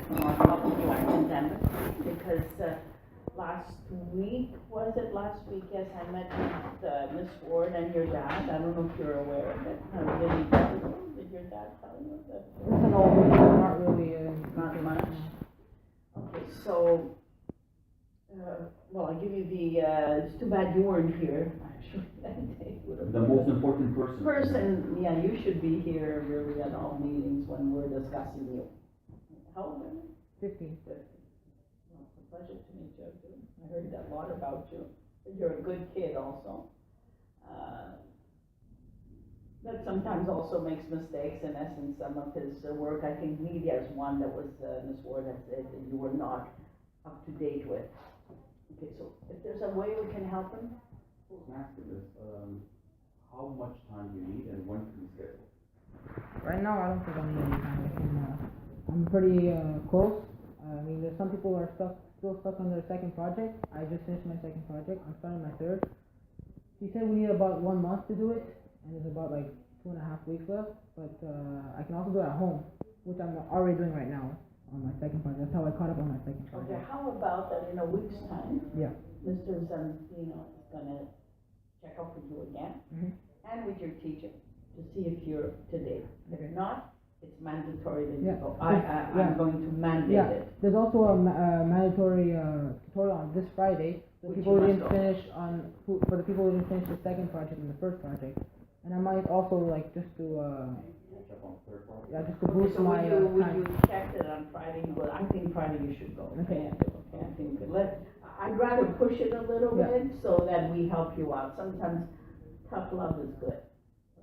on top of you and them, because last week, yes, I met with Miss Ward and your dad. I don't know if you're aware of it. Did he tell you? Did your dad tell you that? It's an old, not really, Not much. Okay, so, well, I'll give you the, it's too bad you weren't here, actually. The most important person. Yeah, you should be here really at all meetings when we're discussing you. How old are you? 15. 50. Well, it's a pleasure to meet you too. I heard a lot about you. You're a good kid also. That sometimes also makes mistakes. In essence, some of his work, I think media's one that was, Ms. Ward had said that you were not up to date with. Okay, so if there's a way we can help him? I was asking this, how much time do you need and when can you schedule? Right now, I don't think I'm really I'm pretty close. I mean, there's some people who are still stuck on their second project. I just finished my second project. I'm starting my third. He said we need about 1 month to do it, and there's about like 2.5 weeks left. But I can also do it at home, which I'm already doing right now on my second project. That's how I caught up on my second project. Okay, how about that in a week's time? Yeah. Mr. Zanzino is gonna check up with you again, and with your teacher, to see if you're to date. If you're not, it's mandatory that you go. I'm going to mandate it. There's also a mandatory tutorial on this Friday. For the people who didn't finish the second project and the first project. And I might also like just to Catch up on the third part? yeah, just to boost So my will time. you check it on Friday? Well, I think Friday you should go. Okay. Okay, I think, I'd rather push it a little bit so that we help you out. Sometimes tough love is good.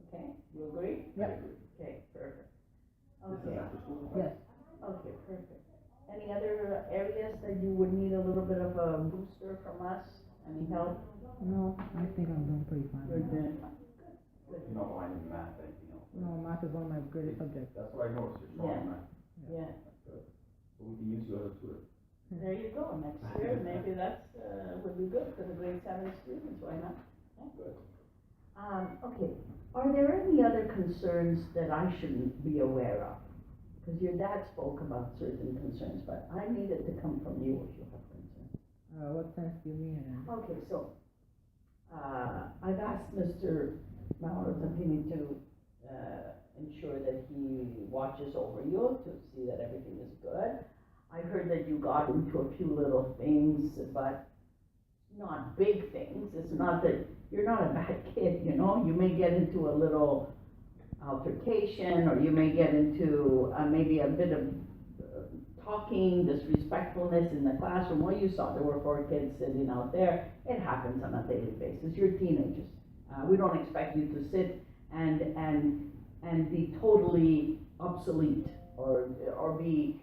Okay, you agree? Yep. Okay, perfect. This is Okay, after school? Yes. okay, perfect. Any other areas that you would need a little bit of a booster from us? Any help? No, I think I'm doing pretty fine. You're doing You're not behind in math, anything else? No, math is one of my greatest subjects. That's what I noticed, you're strong in math. Yeah, That's good. So we can use you as a tutor. there you go. Next year, maybe that's, would be good for the grade 7 students, why not? Good. Okay, are there any other concerns that I shouldn't be aware of? Because your dad spoke about certain concerns, but I need it to come from you if you have concerns. What sense do you mean in? Okay, so, I've asked Mr. Mauro Zampini to, ensure that he watches over you to see that everything is good. I heard that you got into a few little things, but not big things. It's not that, you're not a bad kid, you know? You may get into a little altercation, or you may get into maybe a bit of talking, disrespectfulness in the classroom. Well, you saw there were 4 kids sitting out there. It happens on a daily basis. You're teenagers. We don't expect you to sit and be totally obsolete or be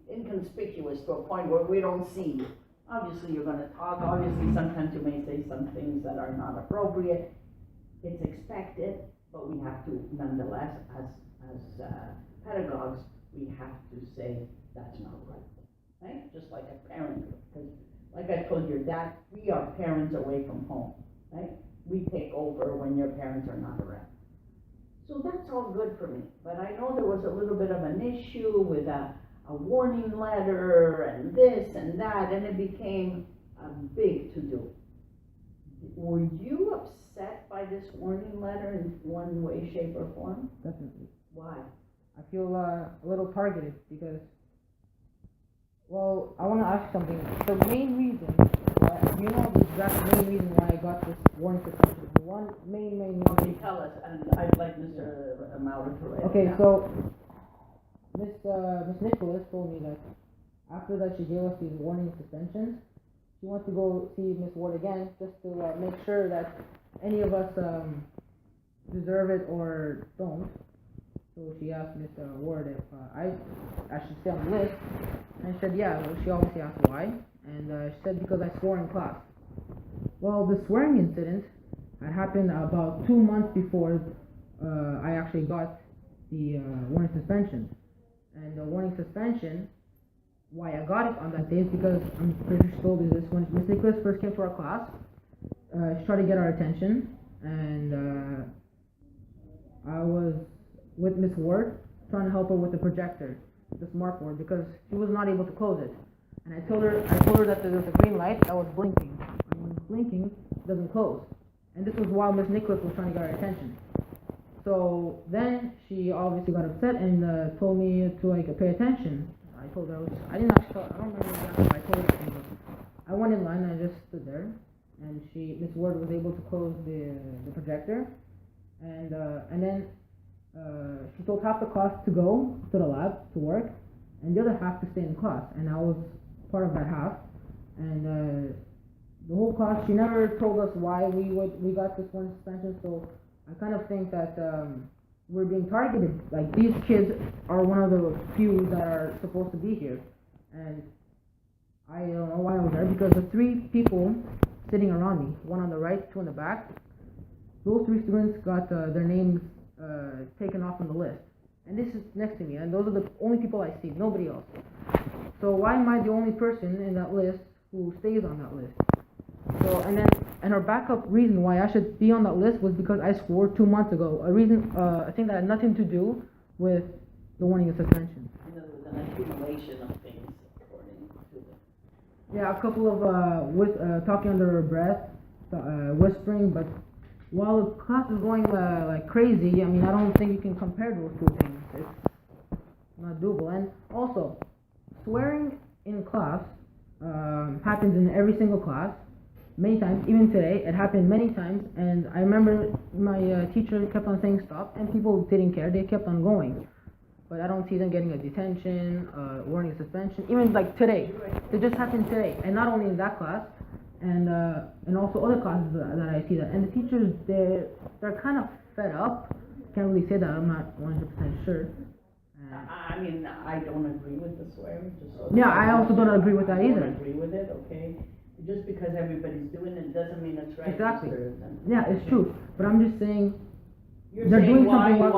inconspicuous to a point where we don't see you. Obviously, you're going to talk. Obviously, sometimes you may say some things that are not appropriate. It's expected, but we have to, nonetheless, as pedagogues, we have to say that's not right? Just like a parent, because like I told your dad, we are parents away from home, right? We take over when your parents are not around. So that's all good for me, but I know there was a little bit of an issue with a warning letter and this and that, and it became a big to-do. Were you upset by this warning letter in one way, shape, or form? Definitely. Why? I feel a little targeted because, well, I want to ask something. The main reason, you know the exact main reason why I got this warning suspension. The one main Okay, tell us, and I'd like Mr. Mauro to write it Okay, down. so Miss Nicholas told me that after that she gave us these warning suspensions, she wants to go see Miss Ward again just to make sure that any of us deserve it or don't. So she asked Miss Ward if I should stay on the list, and I said yeah. Well, she obviously asked why, and she said because I swore in class. Well, the swearing incident had happened about 2 months before I actually got the warning suspension. And the warning suspension, why I got it on that day is because I'm pretty sure she told me this when Miss Nicholas first came to our class. She tried to get our attention, and I was with Miss Ward trying to help her with the projector. the smart board because she was not able to close it. And I told her that there was a green light that was blinking. And when it's blinking, it doesn't close. And this was while Miss Nicholas was trying to get our attention. So then she obviously got upset and told me to like pay attention. I told her I didn't actually tell her, I don't remember exactly what I told her, but I went in line and I just stood there, and Miss Ward was able to close the projector, and then she told half the class to go to the lab to work, and the other half to stay in class, and I was part of that half, and the whole class, she never told us why we got this one suspension, so I kind of think that we're being targeted. Like, these kids are one of the few that are supposed to be here, and I don't know why I was there, because the 3 people sitting around me, one on the right, 2 on the back, those 3 students got their names taken off on the list, and this is next to me, and those are the only people I see, nobody else. So why am I the only person in that list who stays on that list? So, and her backup reason why I should be on that list was because I swore 2 months ago, a reason, I think that had nothing to do with the warning of suspension. You know, there was an accumulation of things according to the. Yeah, a couple of talking under her breath, whispering, but while the class is going like crazy, I mean, I don't think you can compare those 2 things. It's not doable. And also, swearing in class happens in every single class. Many times, even today, it happened many times, and I remember my teacher kept on saying stop, and people didn't care, they kept on going. But I don't see them getting a detention, warning, suspension, even like today. It just happened today, and not only in that class, and also other classes that I see that. And the teachers, they're kind of fed up. Can't really say that, I'm not 100% sure. I mean, I don't agree with the swearing, just so. Yeah, I also don't agree with that I either. don't agree with it, okay? Just because everybody's doing it doesn't mean it's right. Exactly. to serve them. Yeah, it's true, but I'm just saying, You're they're saying doing why, something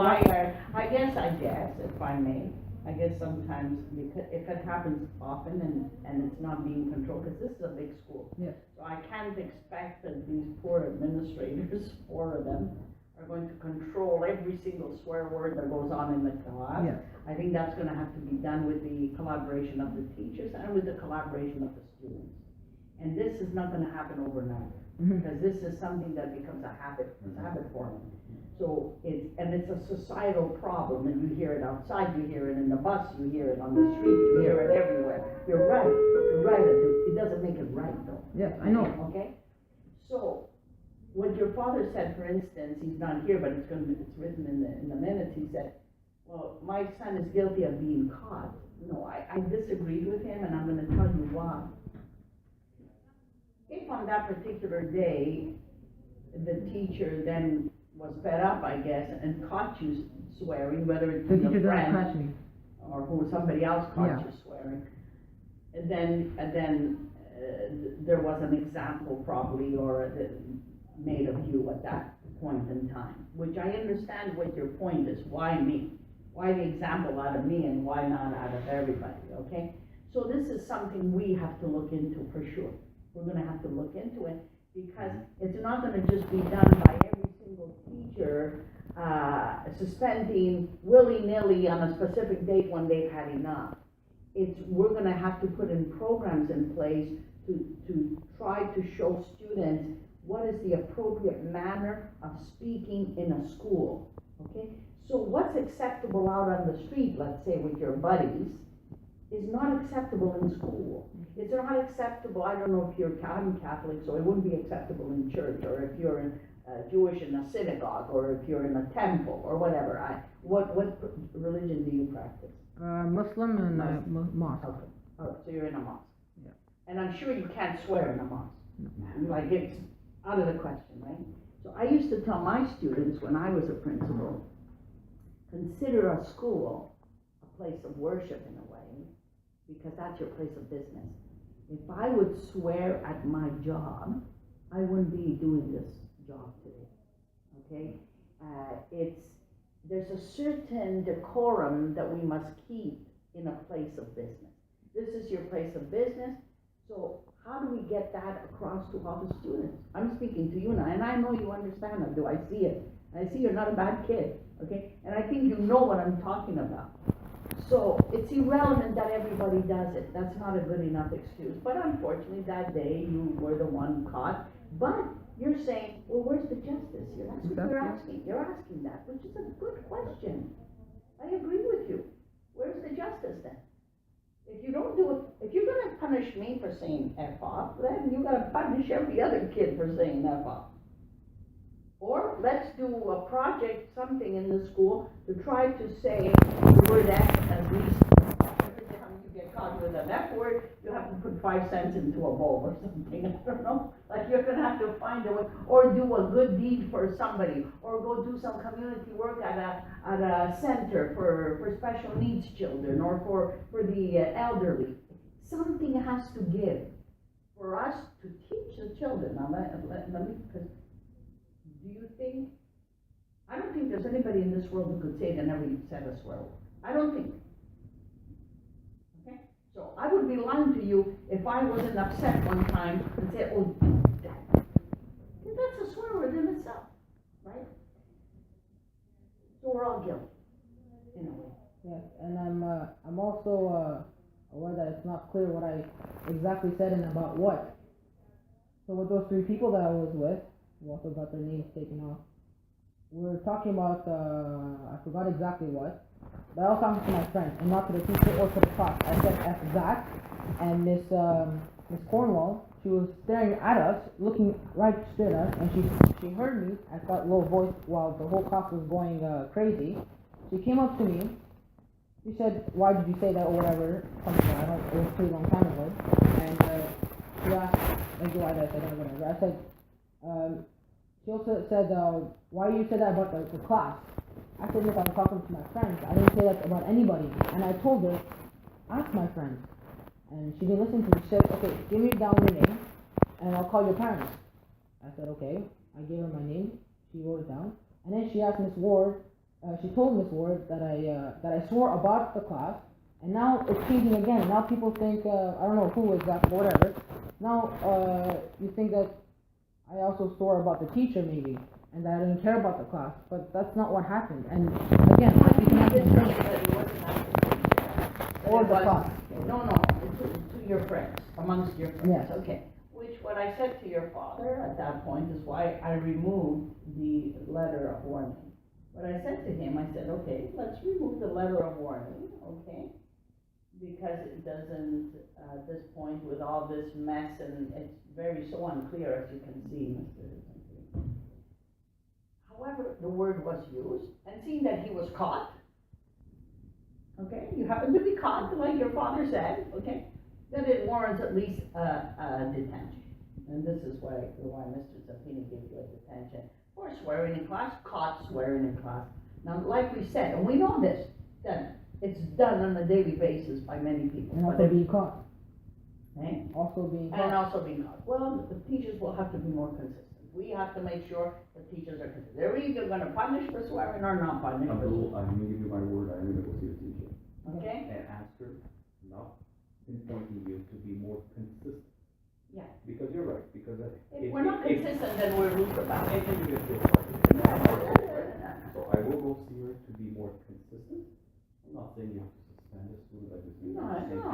I guess, if I may, I guess sometimes, because if it happens often and it's not being controlled, because this is a big school. yes. So I can't expect that these poor administrators, 4 of them, are going to control every single swear word that goes on in the class. Yes. I think that's gonna have to be done with the collaboration of the teachers and with the collaboration of the students. And this is not gonna happen overnight, because this is something that becomes a habit, it's a habit forming. So it's a societal problem, and you hear it outside, you hear it in the bus, you hear it on the street, you hear it everywhere. You're right, it doesn't make it right though. Yes, I know. Okay? So, what your father said, for instance, he's not here, but it's written in the minutes, he said, well, my son is guilty of being caught. No, I disagreed with him, and I'm gonna tell you why. If on that particular day, the teacher then was fed up, I guess, and caught you swearing, whether it's The your teacher doesn't friend catch me. or who somebody else caught Yeah. you swearing, and then there was an example probably made of you at that point in time, which I understand what your point is. Why me? Why the example out of me and why not out of everybody? Okay, so this is something we have to look into for sure. We're gonna have to look into it, because it's not gonna just be done by every single teacher suspending willy-nilly on a specific date when they've had enough. We're gonna have to put in programs in place to try to show students what is the appropriate manner of speaking in a school, okay? So what's acceptable out on the street, let's say with your buddies, is not acceptable in school. It's not acceptable, I don't know if I'm Catholic, so it wouldn't be acceptable in church, or if you're Jewish in a synagogue, or if you're in a temple, or whatever. What religion do you practice? Muslim and mosque. Okay, all right, so you're in a mosque. Yeah. And I'm sure you can't swear in a mosque. No. Like, it's out of the question, right? So I used to tell my students when I was a principal, consider a school a place of worship in a way, because that's your place of business. If I would swear at my job, I wouldn't be doing this job today, okay? There's a certain decorum that we must keep in a place of business. This is your place of business, so how do we get that across to all the students? I'm speaking to you now, and I know you understand that. Do I see it? I see you're not a bad kid, okay? And I think you know what I'm talking about. So it's irrelevant that everybody does it, that's not a good enough excuse, but unfortunately, that day, you were the one caught. But you're saying, well, where's the justice here? That's what you're asking, that, which is a good question. I agree with you. Where's the justice then? If you don't do it, if you're gonna punish me for saying F off, then you gotta punish every other kid for saying F off. Or let's do a project, something in the school to try to say the word F at least. Every time you get caught with an F word, you have to put 5 cents into a bowl or something, I don't know. Like you're gonna have to find a way, or do a good deed for somebody, or go do some community work at a center for special needs children, or for the elderly. Something has to give for us to teach the children. Now let me, because do you think, I don't think there's anybody in this world who could say they never said a swear word. I don't think. Okay? So I would be lying to you if I wasn't upset one time and said, oh, that. That's a swear word in itself, right? So we're all guilty, in a way. Yes, and I'm also aware that it's not clear what I exactly said and about what. So with those 3 people that I was with, who also got their names taken off, we're talking about, I forgot exactly what, but I was talking to my friend, and not to the teacher or to the class. I said F that, and Miss Cornwall, she was staring at us, looking right straight at us, and she heard me at that low voice while the whole class was going crazy. She came up to me, she said, why did you say that, or whatever, something like that, it was a pretty long time ago, and she asked, like, why did I say that, or whatever. I said, she also said, why you said that about the class? I said, look, I was talking to my friends. I didn't say that about anybody. And I told her, ask my friends. And she didn't listen to me. She said, okay, give me down your name, and I'll call your parents. I said, okay. I gave her my name. She wrote it down. And then she asked Miss Ward, she told Miss Ward that I swore about the class. And now it's changing again. Now people think, I don't know who exactly, whatever. Now, you think that I also swore about the teacher maybe, and that I didn't care about the class, but that's not what happened. And again, you can have or the class. No, to your friends, amongst your friends. Yes. Okay. Which what I said to your father at that point is why I removed the letter of warning. What I said to him, I said, okay, let's remove the letter of warning, okay? Because it doesn't, at this point, with all this mess, and it's very so unclear, as you can see, Mr. However, the word was used, and seeing that he was caught, okay, you happen to be caught, like your father said, okay, then it warrants at least a detention. And this is why Mr. Zampini gave you a detention for swearing in class, caught swearing in class. Now, like we said, and we know this, that it's done on a daily basis by many people. And also being caught. Okay? Also being caught. And also being caught. Well, the teachers will have to be more consistent. We have to make sure the teachers are consistent. They're either gonna punish for swearing or not punish for swearing. I'm gonna give you my word, I'm gonna go see the teacher. Okay? And ask her, not pinpointing you, to be more consistent. Yeah. Because you're right, because If we're not consistent, then we're loose about it. Anything you get to so I will go see her to be more consistent. I'm not saying you have to suspend a student like this. No,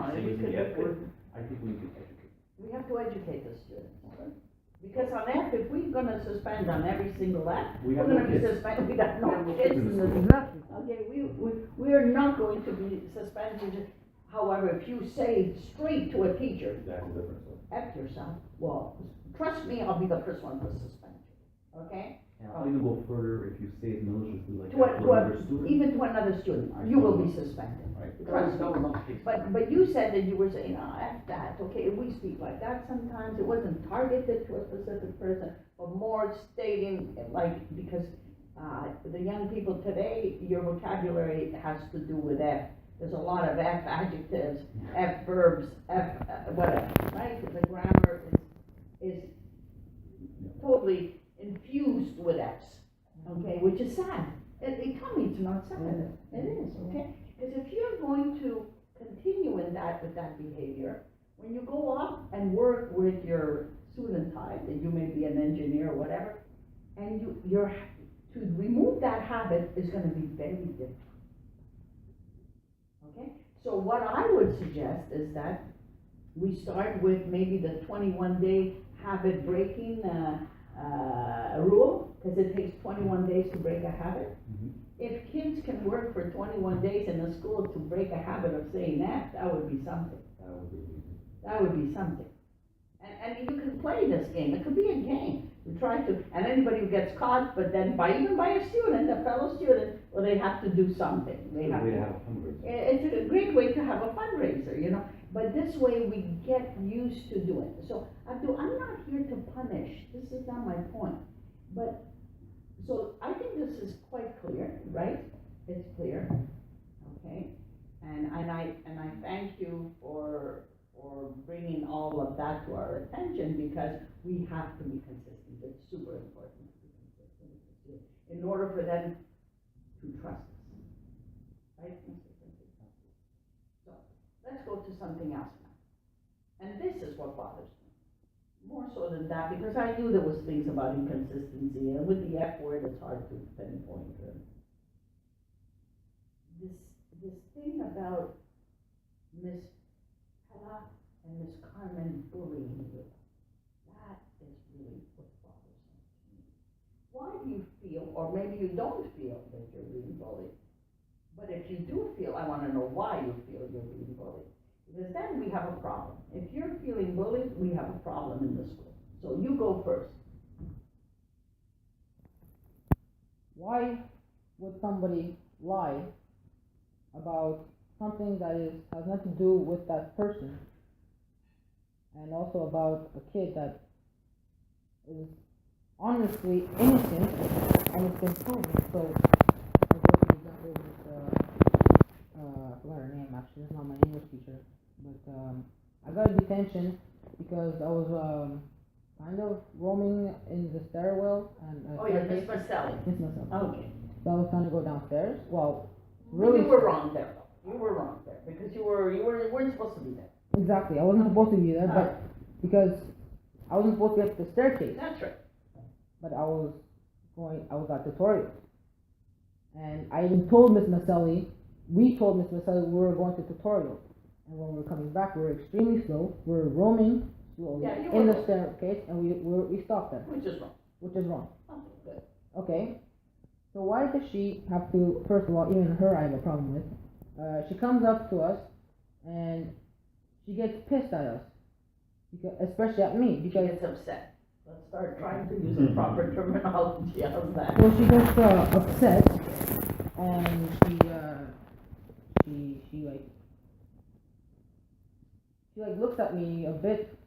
Saying we the F could, word, I think we need to educate. we have to educate the students. Because on F, if we're gonna suspend on every single F, We we're have no gonna be kids. suspended, we got no We have no kids kids in in the the school. Exactly. Okay, we are not going to be suspended. However, if you say straight to a teacher, That's a different story. F yourself, well, trust me, I'll be the first one to suspend you, okay? And I'll even go further, if you say it maliciously like To that to another a, student. even to another student, you will be suspended. Right. Trust That was me. not the case. But you said that you were saying, oh, F that, okay, we speak like that sometimes, it wasn't targeted to a specific person, but more stating, like, because, the young people today, your vocabulary has to do with F. There's a lot of F adjectives, F verbs, F, whatever, right? The grammar is totally infused with F's, okay, which is sad. Tell me it's not sad, it is, okay? Because if you're going to continue in that, with that behavior, when you go up and work with your student type, and you may be an engineer or whatever, and to remove that habit is gonna be very difficult. So what I would suggest is that we start with maybe the 21-day habit breaking, rule, because it takes 21 days to break a habit. Mhm. If kids can work for 21 days in a school to break a habit of saying that would be something. That would be easy. That would be something. And you can play this game, it could be a game. You try to, and anybody who gets caught, but then even by a student, a fellow student, well, they have to do something. They It's a have way to. to have a fundraiser. It's a great way to have a fundraiser, but this way we get used to doing it. So, Abdul, I'm not here to punish, this is not my point. But, so I think this is quite clear, right? It's clear, okay? And I thank you for bringing all of that to our attention, because we have to be consistent. It's super important to be consistent in order for them to trust us. Right, Mr. Francisco? So, let's go to something else now. And this is what bothers me. More so than that, because I knew there was things about inconsistency, and with the F word, it's hard to pinpoint them. This thing about Miss Pella and Miss Carmen bullying you, that is really what bothers me. Why do you feel, or maybe you don't feel that you're being bullied? But if you do feel, I want to know why you feel you're being bullied. Because then we have a problem. If you're feeling bullied, we have a problem in the school. So you go first. Why would somebody lie about something that has nothing to do with that person, and also about a kid that is honestly innocent and has been proven? So, I go to the example with, I forgot her name actually, it's not my English teacher, but I got a detention because I was kind of roaming in the stairwell and Yeah, Miss Marcelli. Miss myself. Okay. So I was trying to go downstairs. Well, really, You were wrong there, though. You were wrong there, because you weren't supposed to be there. exactly. I wasn't supposed to be there, Alright. but because I wasn't supposed to get to the staircase, That's right. but I was at tutorials, and I even told Miss Maselli. We told Miss Maselli we were going to tutorials, and when we were coming back, we were extremely slow. We were roaming slowly Yeah, you in were the staircase, and we stopped there, Which is wrong. which is wrong. Okay, good. Okay, so why does she have to, first of all, even her I have a problem with, she comes up to us, and she gets pissed at us, because, especially at me, She because, gets upset. Let's start trying to use the proper terminology. How's that? well, she gets upset, and she looks at me a bit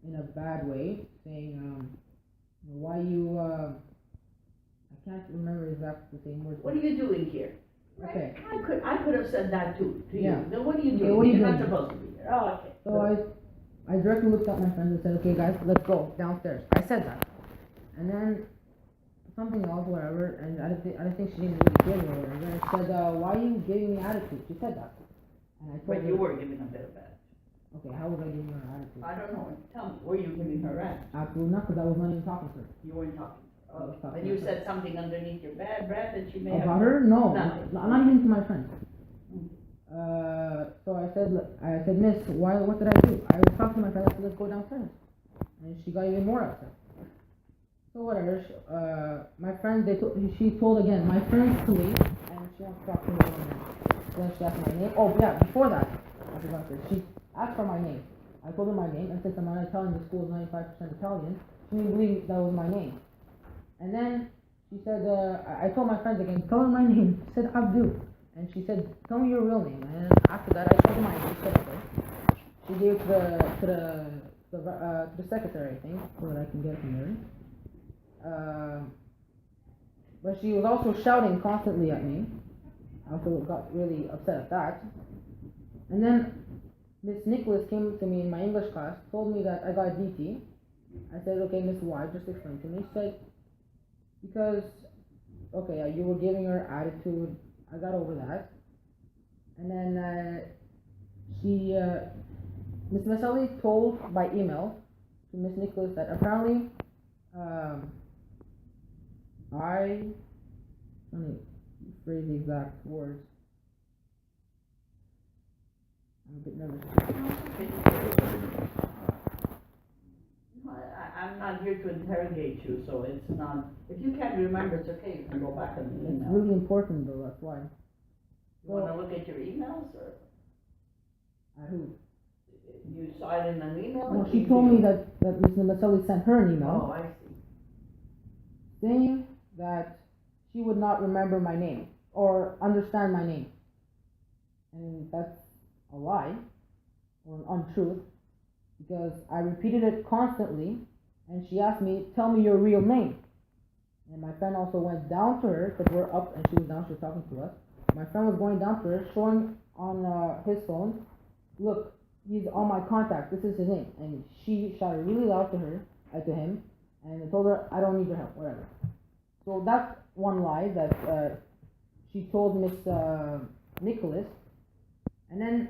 in a bad way, saying, why you, I can't remember exactly the same words. What are you doing here? Okay. I could have said that too, to Yeah. you. Then what are you Okay, doing? what are you You're not doing? supposed to be here. Oh, okay. So I directly looked at my friends and said, okay guys, let's go downstairs. I said that. And then something else, whatever, and I didn't think she didn't really get it or whatever. And I said, why are you giving me attitude? She said that. And I told But her, you were giving a bit of that. okay, how was I giving her attitude? I don't know. Tell me, were you giving her that? Absolutely not, because I was not even talking to her. You weren't talking. I was talking And you to her. said something underneath your breath that she may have. About her? No, Nothing. not even to my friends. Mm. So I said, Miss, what did I do? I was talking to my friend, I said, let's go downstairs. And she got even more upset. So whatever, my friend, she told again, my friends to leave, and she wants to talk to me on that. Then she asked my name. Oh yeah, before that, I forgot this. She asked for my name. I told her my name, and since I'm not Italian, the school is 95% Italian, she didn't believe that was my name. And then she said, I told my friends again, tell her my name. She said, Abdul. And she said, tell me your real name. And after that, I told her mine. She said, okay. She gave it to the secretary, I think, so that I can get it from there. But she was also shouting constantly at me. I also got really upset at that. And then Miss Nicholas came to me in my English class, told me that I got a DT. I said, okay, Miss Y, just explain to me. She said, because, okay, you were giving her attitude. I got over that. And then Miss Maselli told by email to Miss Nicholas that apparently let me phrase the exact words. I'm a bit nervous. I'm not here to interrogate you, so it's not, if you can't remember, it's okay, you can go back on the It's email. really important though, that's why. You wanna look at your emails, or Who? you saw it in an email? No, or she did told you- me that Mr. Maselli sent her an Oh, email I see. saying that she would not remember my name or understand my name. And that's a lie or an untruth because I repeated it constantly and she asked me, tell me your real name. And my friend also went down to her because we're up and she was down, she was talking to us. My friend was going down to her, showing on his phone, look, he's on my contact, this is his name. And she shouted really loud to her, to him, and I told her, I don't need your help, whatever. So that's one lie that she told Miss Nicholas. And then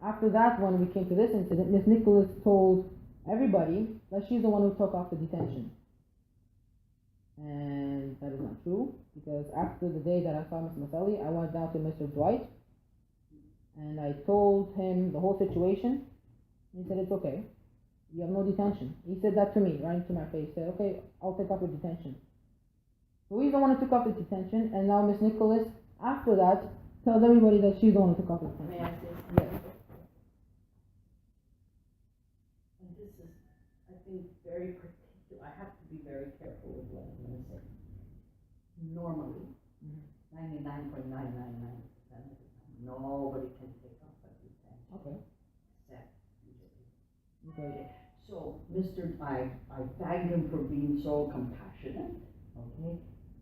after that, when we came to this incident, Miss Nicholas told everybody that she's the one who took off the detention. And that is not true, because after the day that I saw Mr. Maselli, I went down to Mr. Dwight, and I told him the whole situation. He said, it's okay, you have no detention. He said that to me, right into my face, said, okay, I'll take off your detention. So he's the one who took off the detention, and now Miss Nicholas, after that, tells everybody that she's the one who took off the May detention. I say Yes. something? And this is, I think, very particular, I have to be very careful with what I'm gonna say. Normally, Mhm. 99.999% of the time, nobody can take off a detention, Okay, except usually. okay, So, I thank him for being so compassionate, okay,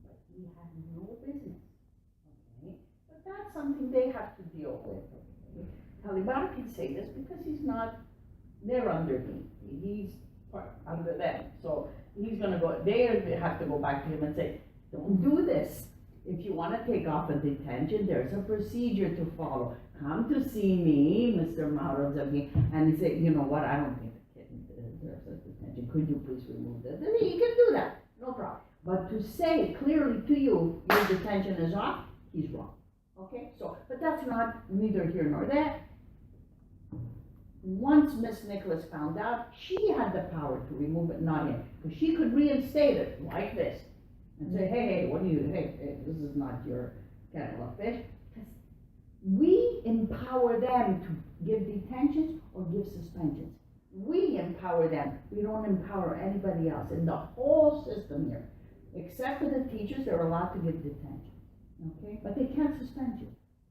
but he had no business, okay? But that's something they have to deal with, okay? Taliban can say this because he's not, they're under me, he's under them, so he's gonna go, they have to go back to him and say, don't do this. If you wanna take off a detention, there's a procedure to follow. Come to see me, Mr. Mauro Zaghi, and he said, you know what, I don't think the kid deserves a detention, could you please remove this? And he can do that, no problem. But to say clearly to you, your detention is off, he's wrong, okay? So, but that's not neither here nor there. Once Miss Nicholas found out, she had the power to remove it, not him, because she could reinstate it like this and say, hey, what do you, hey, this is not your kettle of fish. Because we empower them to give detentions or give suspensions. We empower them. We don't empower anybody else in the whole system here. Except for the teachers, they're allowed to give detention, okay? But they can't suspend you,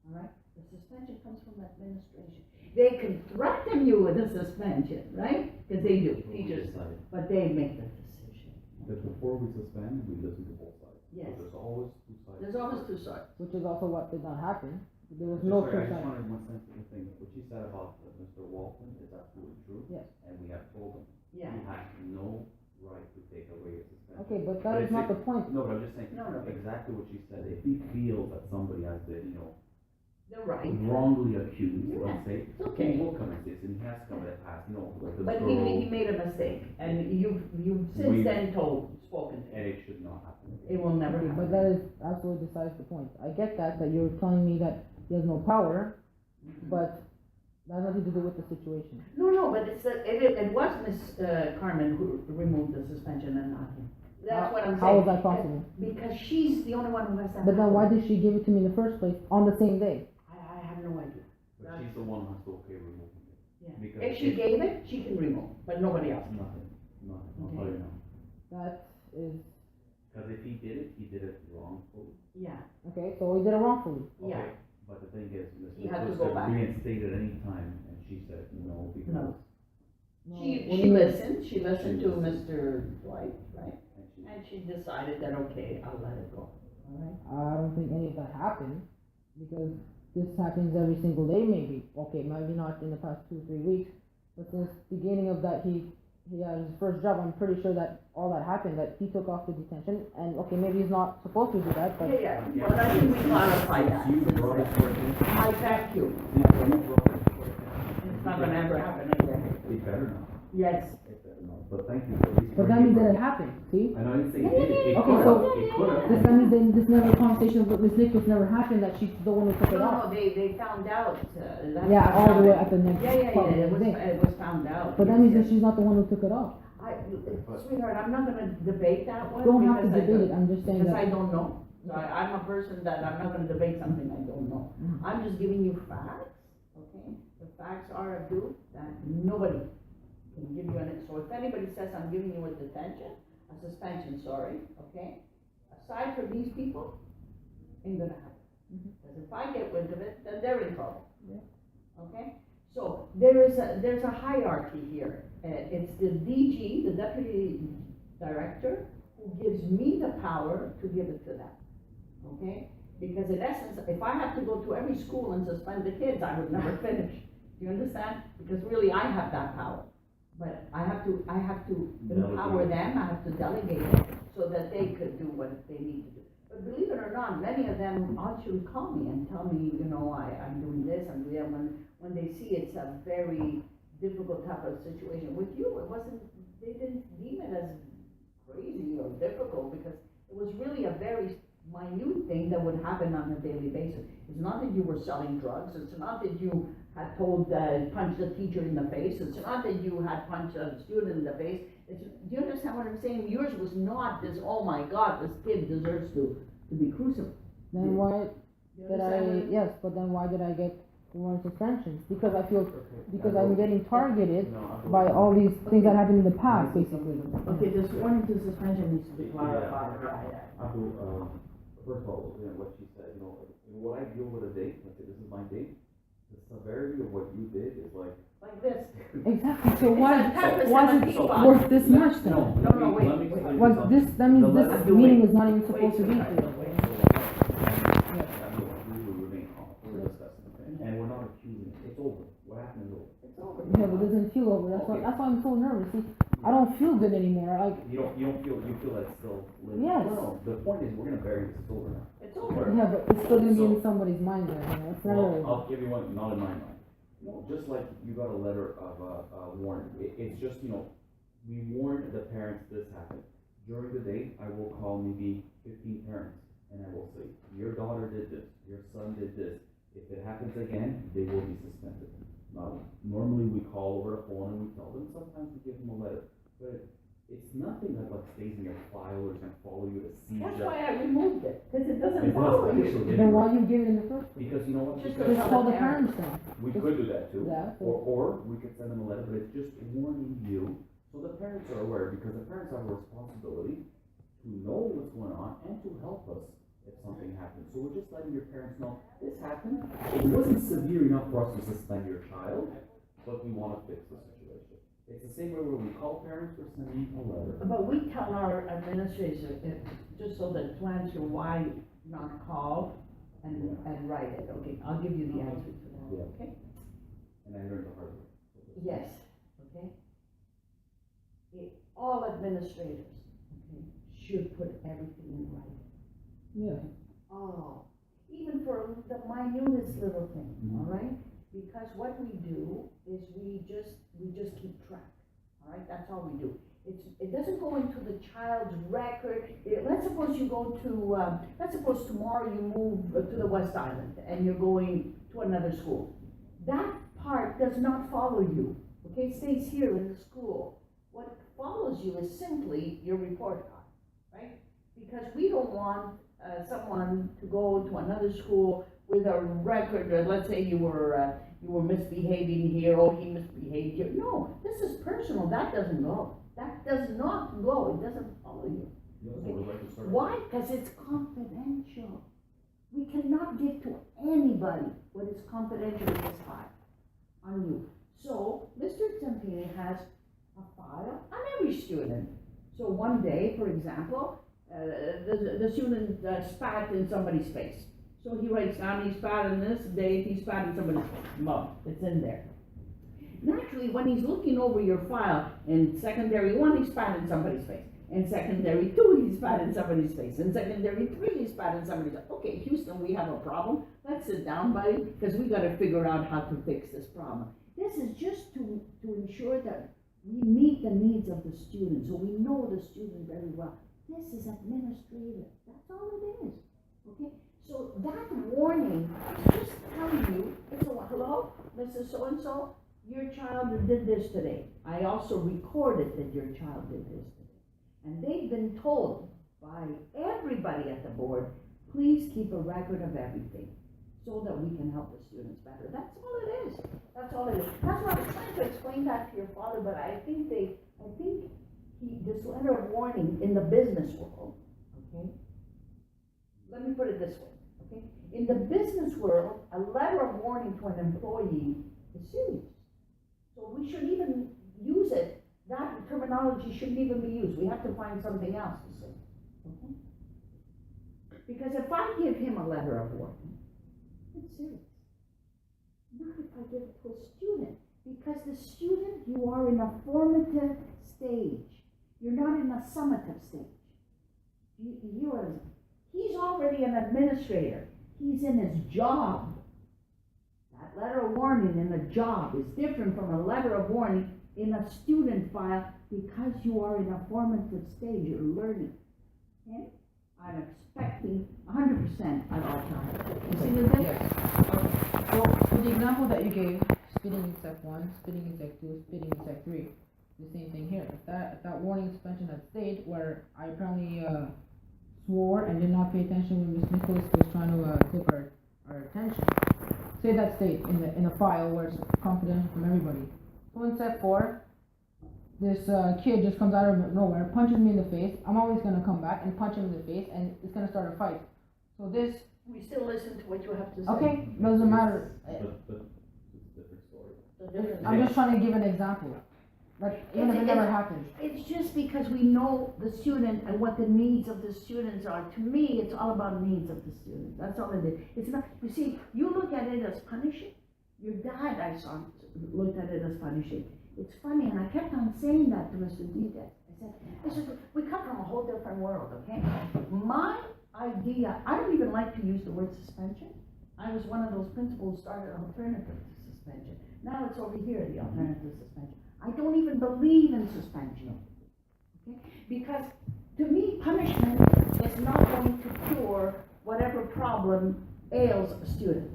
all right? The suspension comes from administration. They can threaten you with a suspension, right? Because they do, teachers, but they make the decision. Because before we suspend, we listen to both sides. Yes. So there's always two sides. There's always two sides. which is also what did not happen. There was Just no sorry, I two just sides. wanted one sensitive thing. What you said about Mr. Walton is absolutely true. Yes. And we have told him, Yeah. he has no right to take away your suspension. Okay, but that is if not it- the point. No, but I'm just saying, No, no. exactly what you said. If he feels that somebody has been, They're right. wrongly accused, Yeah, let's say, it's okay. he will come and say this, and he has come in the past, like the But girl, he made a mistake, and you've since We- then spoken to and him. it should not happen. It will never Okay, happen. but that is absolutely besides the point. I get that you're telling me that he has no power, but that has nothing to do with the situation. No, but it was Miss Carmen who removed the suspension and not him. That's what I'm saying. How is that possible? Because she's the only one who has that. But then why power. did she give it to me in the first place on the same day? I have no idea. But she's the one who has to okay removing it. Yeah. Because If she gave it, she can remove, but nobody else. Nothing, I'll Okay. tell you now. That is, Because if he did it wrongfully. Yeah, okay, so we did it wrongfully. yeah. Okay, but the thing is, He Ms. had to Nicholas go could back. reinstate at any time, and she said no, because, No. No, She what do you mean? she listened to listened. Mr. Dwight, right? and she, And she decided that, okay, I'll let it go, all right? I don't think any of that happened, because this happens every single day maybe. Okay, maybe not in the past 2-3 weeks, but since the beginning of that he had his first job, I'm pretty sure that all that happened, that he took off the detention, and okay, maybe he's not supposed to do that, but Yeah, but I think we clarified that. you brought it to our attention. I thank you. You brought it to our attention. It's not gonna ever happen again. It better not. Yes. No, but thank you for at least. But that means that it happened, see? I know, I didn't say it did, it Okay, could so- have, it could have. That means then this never conversation with Miss Nichols never happened, that she's the one who took it No, off. they found out, that's. Yeah, how all the way it- at the next Yeah, part of the day. it was found out. But that means that she's not the one who took it off. Sweetheart, I'm not gonna debate that one. Don't have to because I debate it, don't- I'm just saying Because I that. don't know. So I'm a person that I'm not gonna debate something I don't know. Mhm. I'm just giving you facts, okay? The facts are a truth that nobody can give you an, so if anybody says I'm giving you a detention, a suspension, sorry, okay? Aside from these people, ain't gonna happen. Mhm. Because if I get wind of it, then they're in trouble. Yeah. Okay? So there's a hierarchy here. It's the DG, the deputy director, who gives me the power to give it to them. Okay? Because in essence, if I have to go to every school and suspend the kids, I would never finish. Do you understand? Because really, I have that power. But I have to empower Delegate. them, I have to delegate it, so that they could do what they need to do. But believe it or not, many of them actually call me and tell me, you know, I'm doing this, I'm doing that, when they see it's a very difficult type of situation. With you, it wasn't, they didn't deem it as crazy or difficult, because it was really a very minute thing that would happen on a daily basis. It's not that you were selling drugs, it's not that you had punched a teacher in the face, it's not that you had punched a student in the face. Do you understand what I'm saying? Yours was not this, oh my God, this kid deserves to be crucified. Then why You did understand what I, I'm- yes, but then why did I get more suspensions? Because I feel, Okay, because I I'm will- getting targeted No, I will- by all these things that happened in the past, basically. Okay, this warning to suspension needs to be Yeah. clarified, yeah. Abdul, first of all, you know, what she said, you know, when I deal with a date, let's say this is my date, the severity of what you did is like. Like this. Exactly, so It's why, a 10% why of is people. it worth this much then? No, No, wait, let me wait. explain Was something. this, that means The this letter- meeting wait. is not even Wait, supposed to be sweetheart, today. wait. We will remain calm, we're discussing, okay? And we're not accusing, it's over, what happened is over. It's over. Yeah, but it doesn't feel over, that's why I'm so nervous, see, I don't feel good anymore, like, You don't feel, you feel that it's still living? Yes. No, the point is, we're gonna bury this, it's over now. It's over. yeah, but it's still gonna be in So- somebody's mind there, you know, it's never. Well, I'll give you one, not in my mind. No, just like you got a letter of, warning, it's just, you know, we warned the parents this happened. During the day, I will call maybe 15 parents, and I will say, your daughter did this, your son did this. If it happens again, they will be suspended. Now, normally we call over the phone and we tell them, sometimes we give them a letter, but it's nothing that like stays in your file or is gonna follow you to see. That's that- why I removed it, because it doesn't It follow does, you. actually. Then why you give it in the first place? Because you know what? Just Because Just call the parents then. we could do that too. Yeah, so- Or we could send them a letter, but it's just warning you, so the parents are aware, because the parents have a responsibility to know what's going on and to help us if something happens. So we're just letting your parents know, this happened, it wasn't severe enough for us to suspend your child, but we wanna fix the situation. It's the same way when we call parents, we're sending a letter. But we tell our administration, just so that to answer why not call and write it, okay, I'll give you the answer to that, Yeah. okay? And I learned the hard way. Yes, okay? All administrators, okay, should put everything in writing. Yeah. Oh, even for the minutest little thing, Mhm. all right? Because what we do is we just keep track, all right? That's all we do. It doesn't go into the child's record. Let's suppose you go to, let's suppose tomorrow you move to the West Island and you're going to another school. That part does not follow you, okay? It stays here in the school. What follows you is simply your report card, right? Because we don't want someone to go to another school with a record, let's say you were misbehaving here, oh, he misbehaved here. No, this is personal, that doesn't go. That does not go, it doesn't follow you. You also would like to start. Why? Because it's confidential. We cannot give to anybody what is confidential in this file on you. So, Mr. Zampini has a file on every student. So one day, for example, the student spat in somebody's face. So he writes down, he spat in this date, he spat in somebody's face. Boom, it's in there. Naturally, when he's looking over your file, in secondary 1, he spat in somebody's face. In secondary 2, he spat in somebody's face. In secondary 3, he spat in somebody's face. Okay, Houston, we have a problem. Let's sit down, buddy, because we gotta figure out how to fix this problem. This is just to ensure that We meet the needs of the student, so we know the student very well. This is administrative, that's all it is, okay? So that warning is just telling you, it's a, hello, Mrs. So-and-so, your child did this today. I also recorded that your child did this today. And they've been told by everybody at the board, please keep a record of everything so that we can help the students better. That's all it is. That's all it is. That's why I was trying to explain that to your father, but I think this letter of warning in the business world, okay? Let me put it this way, okay? In the business world, a letter of warning to an employee is serious. So we shouldn't even use it. That terminology shouldn't even be used. We have to find something else to say, okay? Because if I give him a letter of warning, it's serious. Not if I give it to a student. Because the student, you are in a formative stage. You're not in a summative stage. You are, he's already an administrator. He's in his job. That letter of warning in a job is different from a letter of warning in a student file because you are in a formative stage. You're learning. Okay? I'm expecting 100% at all times. You see the difference? Yes. So, for the example that you gave, spitting in Sec 1, spitting in Sec 2, spitting in Sec 3, the same thing here. If that warning suspension had stayed where I apparently swore and did not pay attention when Ms. Nicholas was trying to clip our attention, say that stayed in a file where it's confidential from everybody. So in Sec 4, this kid just comes out of nowhere, punches me in the face. I'm always going to come back and punch him in the face, and it's going to start a fight. So this... We still listen to what you have to say. Okay, doesn't matter. But it's a different story. I'm just trying to give an example. Like, even if it never happens. It's just because we know the student and what the needs of the students are. To me, it's all about needs of the student. That's all it is. It's not, you see, you look at it as punishing. Your dad, I saw, looked at it as punishing. It's funny, and I kept on saying that to Mr. Dieter. I said, we come from a whole different world, okay? My idea, I don't even like to use the word suspension. I was one of those principals who started alternative to suspension. Now it's over here, the alternative suspension. I don't even believe in suspension, okay? Because to me, punishment is not going to cure whatever problem ails a student,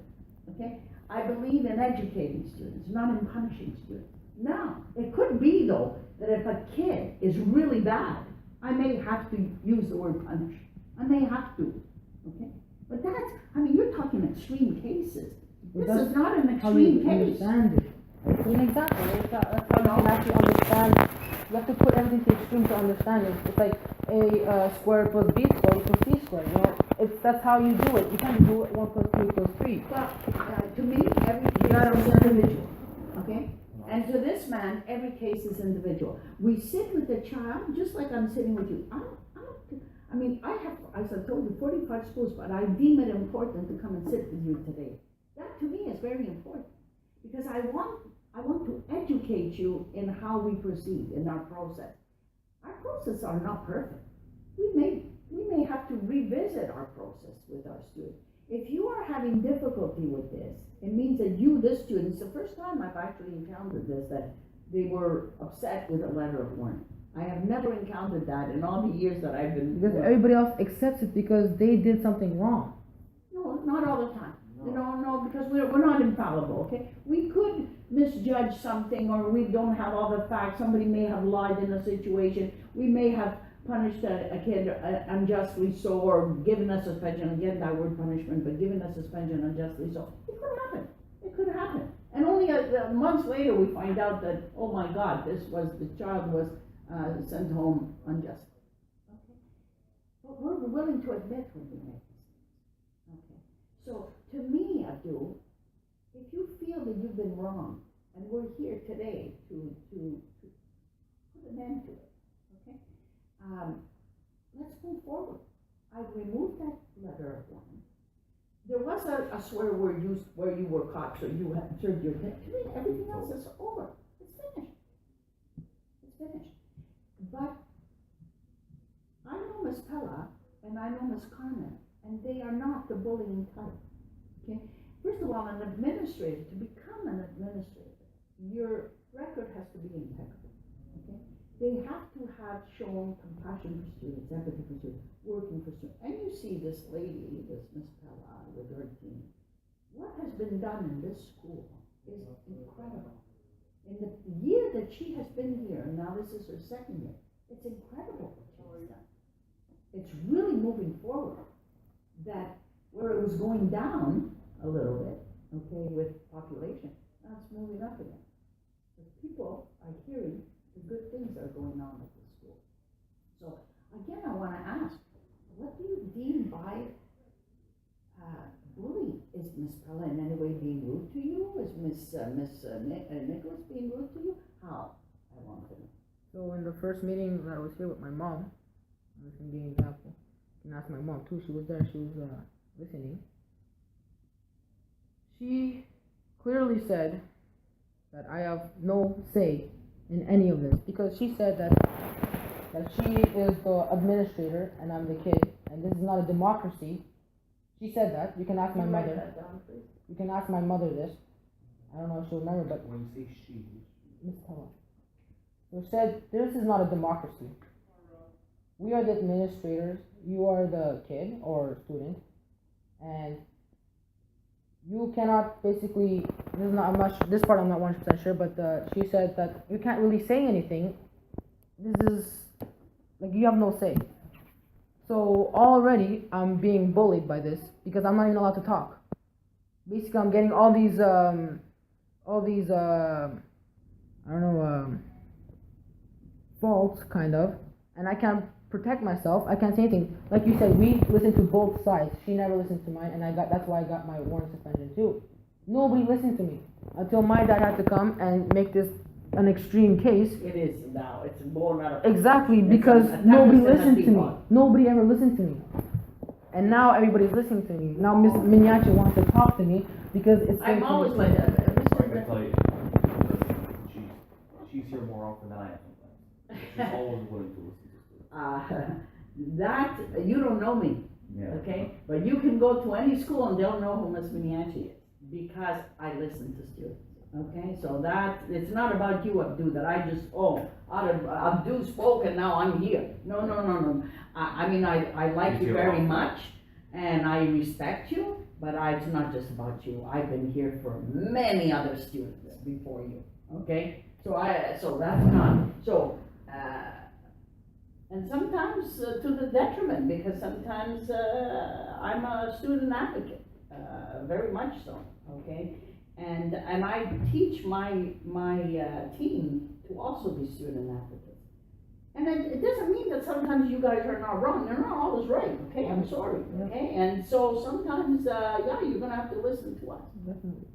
okay? I believe in educating students, not in punishing students. Now, it could be though, that if a kid is really bad, I may have to use the word punish. I may have to, okay? But that's, I mean, you're talking extreme cases. This is not an extreme case. Understand it. It's an example. That's how you can actually understand. You have to put everything to extreme to understand it. It's like a square plus b squared equals c squared. You know, that's how you do it. You can't do it 1 plus 2 equals 3. Well, to me, every case is individual, okay? And to this man, every case is individual. We sit with the child just like I'm sitting with you. As I told you, 45 schools, but I deem it important to come and sit with you today. That to me is very important because I want to educate you in how we proceed in our process. Our processes are not perfect. We may have to revisit our process with our students. If you are having difficulty with this, it means that this student, it's the first time I've actually encountered this, that they were upset with a letter of warning. I have never encountered that in all the years that I've been. Because everybody else accepts it because they did something wrong. No, not all the time. No, because we're not infallible, okay? We could misjudge something, or we don't have all the facts. Somebody may have lied in a situation. We may have punished a kid unjustly so, or given a suspension, again that word punishment, but given a suspension unjustly so. It could happen. And only months later we find out that, oh my God, the child was sent home unjustly. Okay? But we're willing to admit when we make mistakes. Okay? So, to me, Abdul, if you feel that you've been wrong, and we're here today to put an end to it, okay? Let's move forward. I've removed that letter of warning. There was a swear word used where you were caught, so you have served your time. To me, everything else is over. It's finished. It's finished. But I know Ms. Pella and I know Ms. Carmen, and they are not the bullying type. Okay? First of all, an administrator, to become an administrator, your record has to be impeccable. they have to have shown compassion for students, empathy for students, working for students. And you see this lady, this Miss Pella with her team. What has been done in this school is incredible. In the year that she has been here, and now this is her second year, it's incredible what she has done. It's really moving forward. That where it was going down a little bit, okay, with population, now it's moving up again. The people are hearing the good things that are going on at the school. So again, I want to ask, what do you deem by bullying? Is Miss Pella in any way being rude to you? Is Nicholas being rude to you? How? I want to know. So in the first meeting that I was here with my mom, I can give you an example. You can ask my mom too. She was there. She was listening. She clearly said that I have no say in any of this, because she said that she is the administrator and I'm the kid, and this is not a democracy. She said that. You can ask my mother. Write that down, please. You can ask my mother this. I don't know if she'll remember, but When you say she, Miss Pella. So she said, this is not a democracy. We are the administrators, you are the kid or student, and you cannot basically, this part I'm not 100% sure, but she said that you can't really say anything. This is, like, you have no say. So already I'm being bullied by this, because I'm not even allowed to talk. Basically, I'm getting all these faults, kind of, and I can't protect myself. I can't say anything. Like you said, we listen to both sides. She never listened to mine, and that's why I got my warrant suspension too. Nobody listened to me until my dad had to come and make this an extreme case. It is now. It's born out of Exactly, it's because a nobody thermos and a listened to me. teapot. Nobody ever listened to me. And now everybody's listening to me. Now Miss Miniachi wants to talk to me because it's. I'm always like that. I can tell you, she's here more often than I am sometimes. She's always willing to listen to students. That, you don't know me, Yeah. okay? But you can go to any school and they'll know who Miss Miniachi is, because I listen to students, okay? So that, it's not about you, Abdu, that I just, Abdu spoke and now I'm here. No. I mean, I like He's you your very offer. much, and I respect you, but it's not just about you. I've been here for many other students before you, okay? So that's not, and sometimes to the detriment, because sometimes I'm a student advocate, very much so, okay? And I teach my team to also be student advocates. And it doesn't mean that sometimes you guys are not wrong. You're not always right, okay? I'm sorry, okay? And so sometimes, you're gonna have to listen to us. Definitely.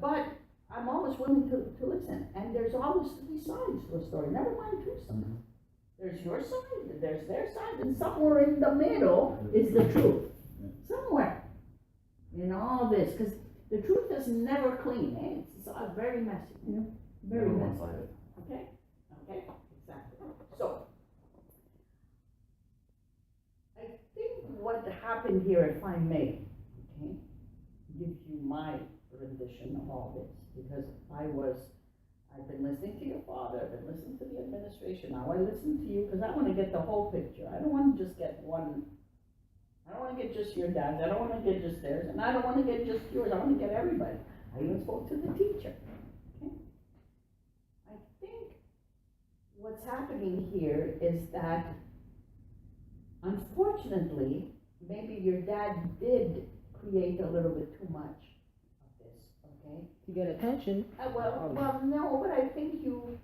But I'm always willing to listen, and there's always three sides to a story, never mind two sides. Mhm. There's your side, there's their side, and somewhere in the middle is the truth. Somewhere in all this, because the truth is never clean, eh? It's very messy, very Never messy. one-sided. Okay, exactly. So, I think what happened here, if I may, okay, give you my rendition of all this, because I've been listening to your father, I've been listening to the administration, now I listen to you, because I want to get the whole picture. I don't want to just get one, I don't want to get just your dad's, I don't want to get just theirs, and I don't want to get just yours, I want to get everybody. I even spoke to the teacher, okay? I think what's happening here is that, unfortunately, maybe your dad did create a little bit too much of this, okay? To get attention. Well, no, but I think you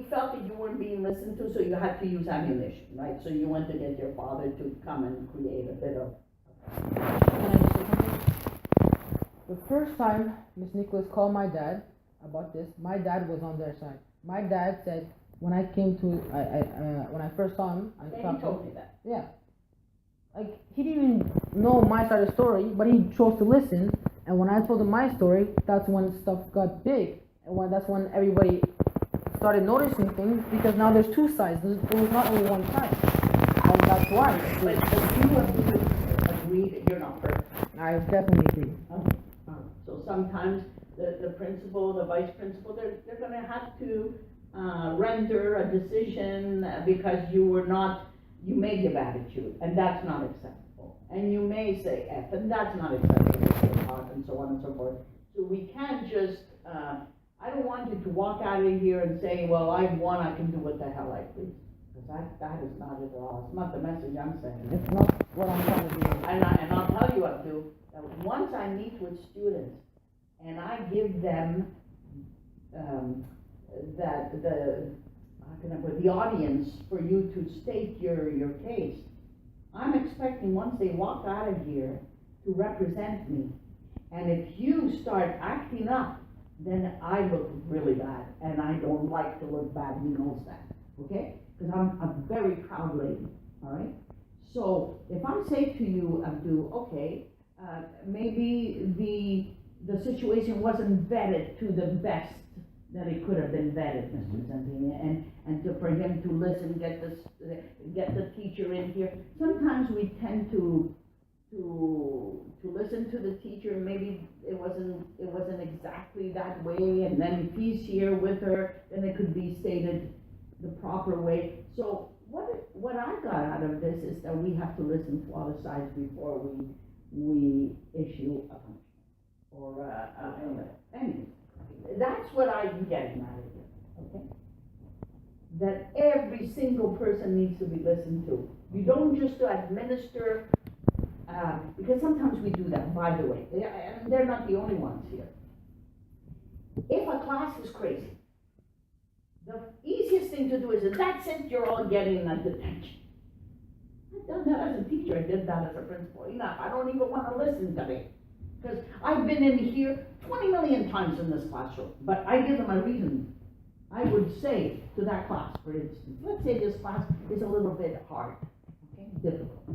felt that you weren't being listened to, so you had to use ammunition, right? So you went to get your father to come and create a bit of. Can I just say something? The first time Miss Nicholas called my dad about this, my dad was on their side. My dad said, when I came to, when I first saw him, I He talked to him. told me that. Yeah. Like, he didn't even know my side of the story, but he chose to listen. And when I told him my story, that's when stuff got big. And that's when everybody started noticing things, because now there's two sides. There was not only one side. And that's why. But you agree that you're not perfect. I definitely agree. So sometimes the principal, the vice principal, they're gonna have to render a decision because you may give attitude, and that's not acceptable. And you may say F, and that's not acceptable to talk, and so on and so forth. So we can't just, I don't want you to walk out of here and say, well, I've won, I can do what the hell I please. Because that is not it at all, it's not the message I'm saying. It's not what I'm trying to do. And I'll tell you, Abdul, that once I meet with students and I give them the audience for you to state your case, I'm expecting once they walk out of here to represent me. And if you start acting up, then I look really bad, and I don't like to look bad, he knows that, okay? Because I'm a very proud lady, all right? So if I say to you, Abdul, okay, maybe the situation wasn't vetted to the best that it could have been vetted, Mr. Zampini, and for him to listen, get the teacher in here. Sometimes we tend to listen to the teacher, maybe it wasn't exactly that way, and then if he's here with her, then it could be stated the proper way. So what I got out of this is that we have to listen to other sides before we issue a punishment or anything. That's what I'm getting out of it, okay? That every single person needs to be listened to. You don't just administer, because sometimes we do that, by the way, and they're not the only ones here. If a class is crazy, the easiest thing to do is, that's it, you're all getting a detention. I've done that as a teacher, I did that as a principal. Enough, I don't even want to listen to it. Because I've been in here 20 million times in this classroom, but I give them a reason. I would say to that class, for instance, let's say this class is a little bit hard, okay, difficult.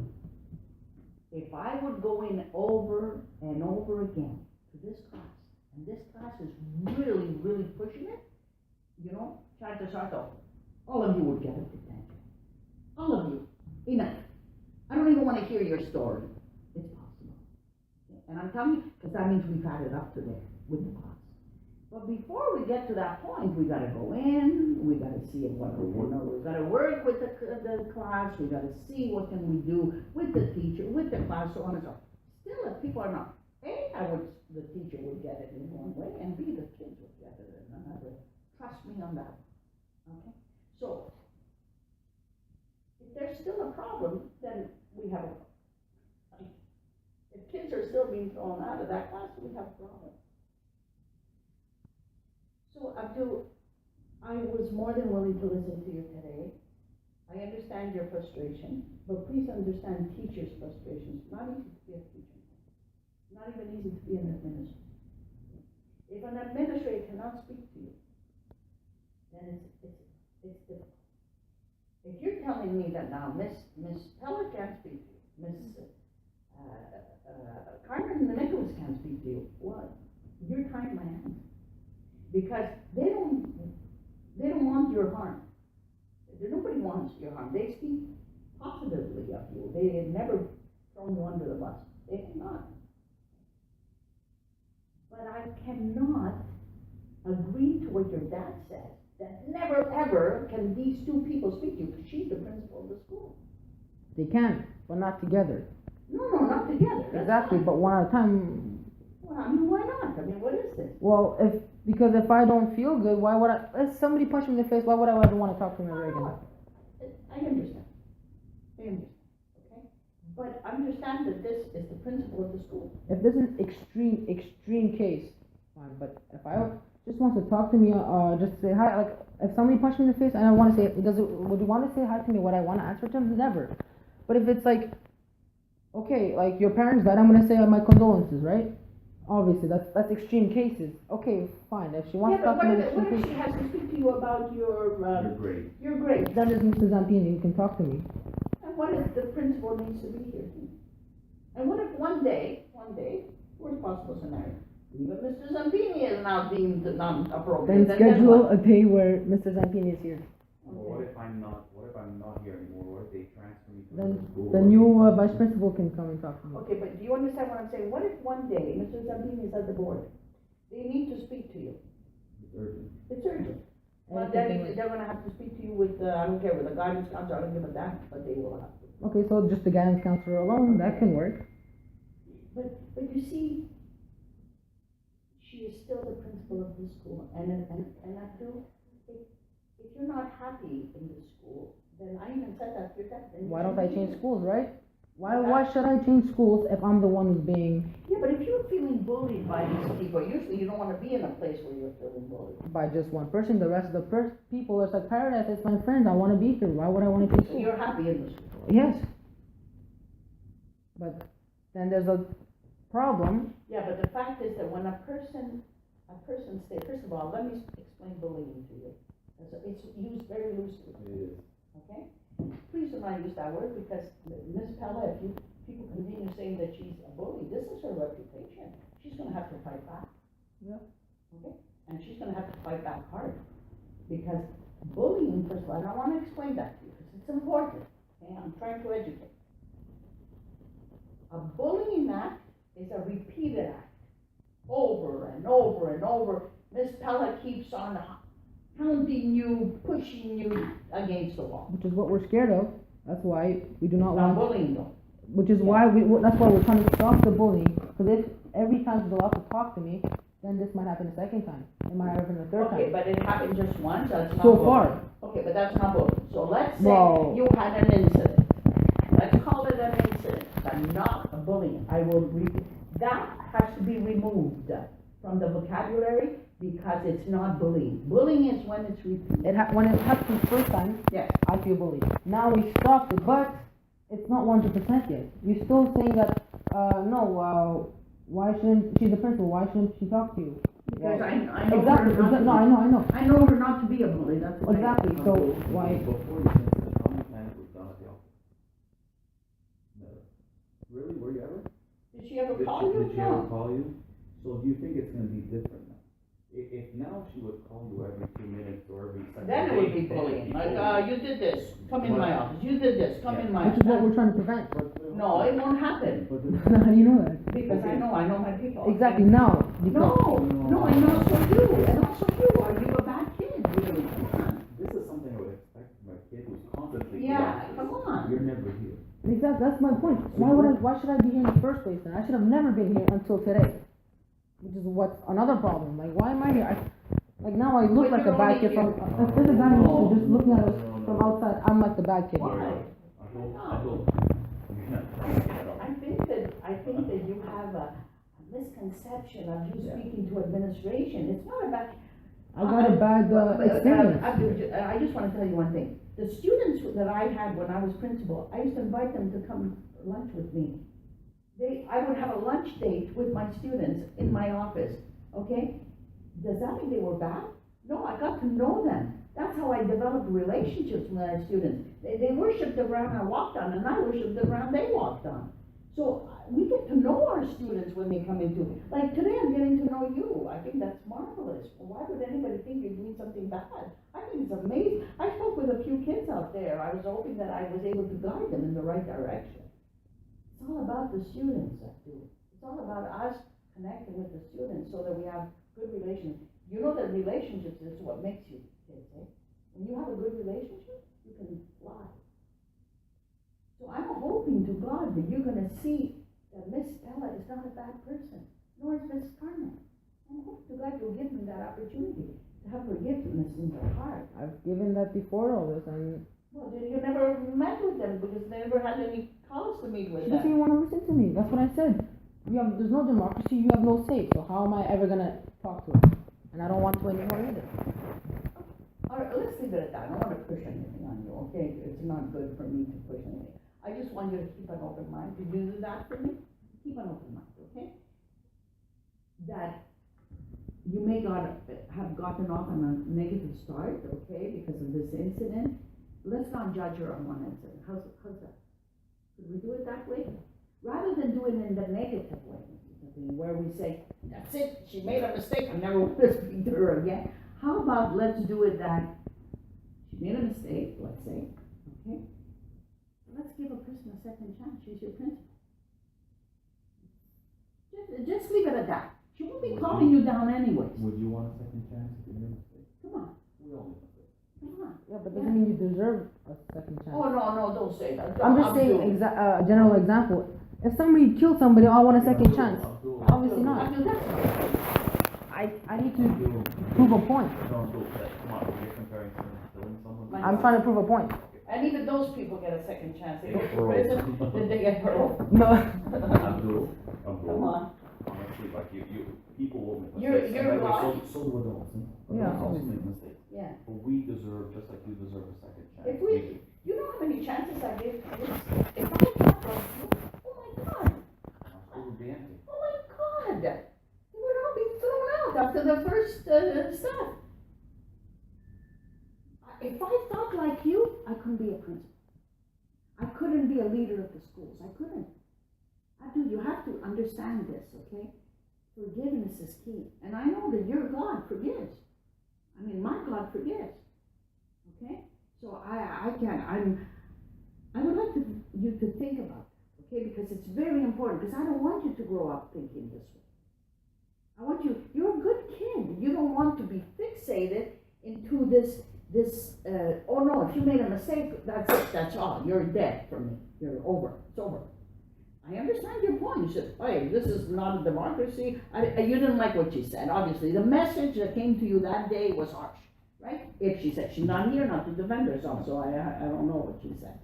If I would go in over and over again to this class, and this class is really, really pushing it, you know, all of you would get a detention. All of you. Enough. I don't even want to hear your story. It's possible. Okay? And I'm telling you, because that means we've had it up to there with the class. But before we get to that point, we got to go in, we got to see what we know. We've got to work with the class, we got to see what can we do with the teacher, with the class, so on and so on. Still, if people are not, A, the teacher would get it in one way, and B, the kids would get it in another. Trust me on that. Okay? So, if there's still a problem, then we have a problem. If kids are still being thrown out of that class, we have a problem. So, Abdul, I was more than willing to listen to you today. I understand your frustration, but please understand teachers' frustration. It's not easy to be a teacher. It's not even easy to be an administrator. If an administrator cannot speak to you, then it's difficult. If you're telling me that now Miss Peller can't speak to you, Miss Carmen Nicholas can't speak to you, what? You're tying my hands. Because they don't want your harm. Nobody wants your harm. They speak positively of you. They have never thrown you under the bus. They have not. But I cannot agree to what your dad said, that never ever can these two people speak to you, because she's the principal of the school. They can, but not together. No, not together. Exactly, but one at a time. Well, I mean, why not? I mean, what is this? Well, because if I don't feel good, why would I? If somebody punched me in the face, why would I ever want to talk to him ever again? I understand. Okay? But understand that this is the principal of the school. If this is extreme case, fine. But if I just wants to talk to me, just say hi. Like if somebody punched me in the face and I want to say, would you want to say hi to me? Would I want to answer to him? Never. But if it's like, okay, like your parents died, I'm gonna say my condolences, right? Obviously, that's extreme cases. Okay, fine. If she wants to talk to me, what if she has to speak to you about your grade? Your grade. That is Mr. Zampini. You can talk to me. And what if the principal needs to be here? And what if one day, worst possible scenario, even Mr. Zampini is now deemed non-appropriate? Then schedule a day where Mr. Zampini is here. Well, what if I'm not here anymore? What if they transfer me to Then another school? the new vice principal can come and talk to me. Okay, but do you understand what I'm saying? What if one day Mr. Zampini is at the board? They need to speak to you. It's urgent. It's urgent. Well, Anything then they're gonna have to speak to you with, I don't care, with the guidance counselor, I don't give a damn, but they will have to. Okay, so just the guidance counselor alone, that can work. But you see, she is still the principal of the school, and I feel, if you're not happy in the school, then I even said that to your dad. then you Why don't shouldn't I be change there. schools, right? Why should I change schools if I'm the one who's being, Yeah, but if you're feeling bullied by these people, usually you don't wanna be in a place where you're feeling bullied. by just one person, the rest of the people, it's like paradise, it's my friends, I wanna be here, why would I wanna change So schools? you're happy in the school. Yes. But then there's a problem, Yeah, but the fact is that when a person stays, first of all, let me explain bullying to you. It's used very loosely, It is. okay? Please do not use that word, because Ms. Pella, if people continue saying that she's a bully, this is her reputation. She's gonna have to fight back. Yeah. Okay, and she's gonna have to fight back hard, because bullying, first of all, and I wanna explain that to you, because it's important, okay, I'm trying to educate. A bullying act is a repeated act, over and over and over. Miss Pella keeps on hounding you, pushing you against the wall. which is what we're scared of, that's why we do not Not want, bullying though. which is why that's why we're trying to stop the bullying, cause if every time she's allowed to talk to me, then this might happen a second time, it might happen a third Okay, time. but it happened just once, that's not So bullying. far. Okay, but that's not bullying. So let's say Well- you had an incident. Let's call it an incident, but not a bullying. That has to be removed from the vocabulary because it's not bullying. Bullying is when it's repeated. When it happens first time, Yes. I feel bullied. Now we stopped it, but it's not 100% yet. You're still saying that, why shouldn't, she's the principal, why shouldn't she talk to you? Because I know Exactly, her not to no, I know. I know her not to be a bully, that's why. Exactly, so why, Before this incident, how many times was done at the office? Never. Really, were you ever? Did she ever Did call she, you? did she ever No. call you? So do you think it's gonna be different now? If now she would call you every 2 minutes or every second. Then it would be day, then it'd bullying, like, bullying. you did this, come in my office, you did this, come in my which is what office. we're trying to prevent. No, it won't happen, But the- How do you know that? because I know my people. Exactly, now, No, because, no, and also you, are you a bad kid, really, come on. This is something I would expect from a kid who's constantly. Yeah, in the come office. on. You're never here. exactly, that's my point. Why should I be here in the first place then? I should have never been here until today. Which is what's another problem, like, why am I here? Like, now I look But like you're a bad only kid from, here- if this is not No, just looking at us no, from no. outside, I'm like the bad kid. Why? I don't. I think that you have a misconception of you Yeah. speaking to administration, it's not about. I got a bad, experience. I just wanna tell you one thing, the students that I had when I was principal, I used to invite them to come lunch with me. I would have a lunch date with my students in my office, okay? Does that mean they were bad? No, I got to know them. That's how I developed relationships with my students. They worshipped the ground I walked on, and I worshipped the ground they walked on. So we get to know our students when they come into, like today I'm getting to know you. I think that's marvelous. Why would anybody think you're doing something bad? I think it's amazing. I spoke with a few kids out there. I was hoping that I was able to guide them in the right direction. It's all about the students that do it. It's all about us connecting with the students so that we have good relations. You know that relationships is what makes you kids, eh? When you have a good relationship, you can fly. So I'm hoping to God that you're gonna see that Miss Stella is not a bad person, nor is Miss Carmen. I'm hoping to God you'll give them that opportunity to have forgiveness in their heart. I've given that before all this, and Well, then you never met with them because they never had any cause to meet with she doesn't them. even wanna listen to me, that's what I said. There's no democracy, you have no say, so how am I ever gonna talk to her? And I don't want to anymore either. All right, let's leave it at that. I don't want to push anything on you, okay? It's not good for me to push anything. I just want you to keep an open mind. Could you do that for me? Keep an open mind, okay? That you may have gotten off on a negative start, okay, because of this incident. Let's not judge her on one incident. How's that? Could we do it that way? Rather than do it in the negative way, where we say, that's it, she made a mistake, I never want to speak to her again. How about let's do it that she made a mistake, let's say, okay? Let's give a person a second chance, she's your principal. Just leave it at that. She won't be calling you down anyways. Would you want a second chance if you made a mistake? Come on. We all make Yeah, but doesn't mean you deserve a second chance. Oh, no, don't say that. I'm just saying, a general example. If somebody killed somebody, I want a second chance. Obviously not. I need to prove a point. Don't do that, come on, you're comparing someone to killing someone? I'm trying to prove a point. And even those people get a second chance. They go to Parole. prison, then they get parole. No. Abdul, Come on. honestly, like people will make You're- mistakes. you're And by the way, right. so do adults. Yeah. Adults also make mistakes. Yeah. But we deserve, just like you deserve a second chance. If we, you know how many chances I gave to this? If I thought like you, oh my God, It would be empty. oh my God, they would all be thrown out after the first stuff. If I thought like you, I couldn't be a principal. I couldn't be a leader of the schools. I couldn't. You have to understand this, okay? Forgiveness is key. And I know that your God forgives. I mean, my God forgives. Okay? So I would like you to think about it, okay? Because it's very important, because I don't want you to grow up thinking this way. I want you're a good kid. You don't want to be fixated into this, oh no, if you made a mistake, that's it, that's all. You're dead for me. You're over. It's over. I understand your point. You said, hey, this is not a democracy. You didn't like what she said, obviously. The message that came to you that day was harsh, right? If she said, she's not here not to defend herself, so I don't know what she said.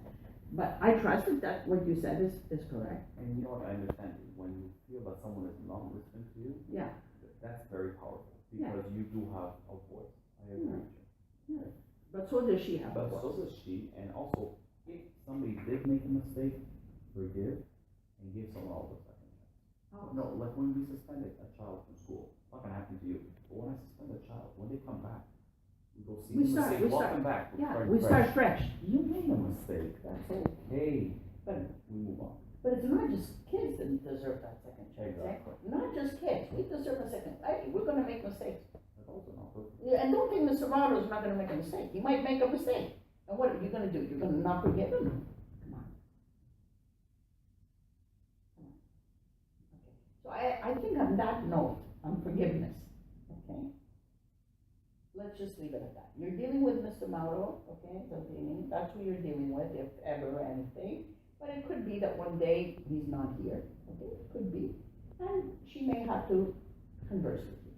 But I trusted that what you said is correct. And you know what, I understand, when you feel that someone is not listening to you, Yeah. that's very powerful, because you do have a voice. I agree with you. Yeah. But so does she have a But so voice. does she, and also, if somebody did make a mistake, forgive, and give someone else a second chance. Oh. No, like when we suspended a child from school, it's not gonna happen to you, but when I suspend a child, when they come back, we go see We them and say, start- welcome back. We're Yeah, starting we fresh. start fresh. You made a mistake, that's okay, But we move on. But it's not just kids that deserve that second chance. Exactly. Not just kids. We deserve a second. Hey, we're gonna make mistakes. Adults are not perfect. Yeah, and don't think Mr. Ronaldo's not gonna make a mistake. He might make a mistake. And what are you gonna do? You're gonna not forgive him? Come on. Come on. Okay. So I think on that note, on forgiveness, okay? Let's just leave it at that. You're dealing with Mr. Mauro, okay, Zaldini. That's who you're dealing with, if ever anything. But it could be that one day he's not here, okay? It could be. And she may have to converse with you.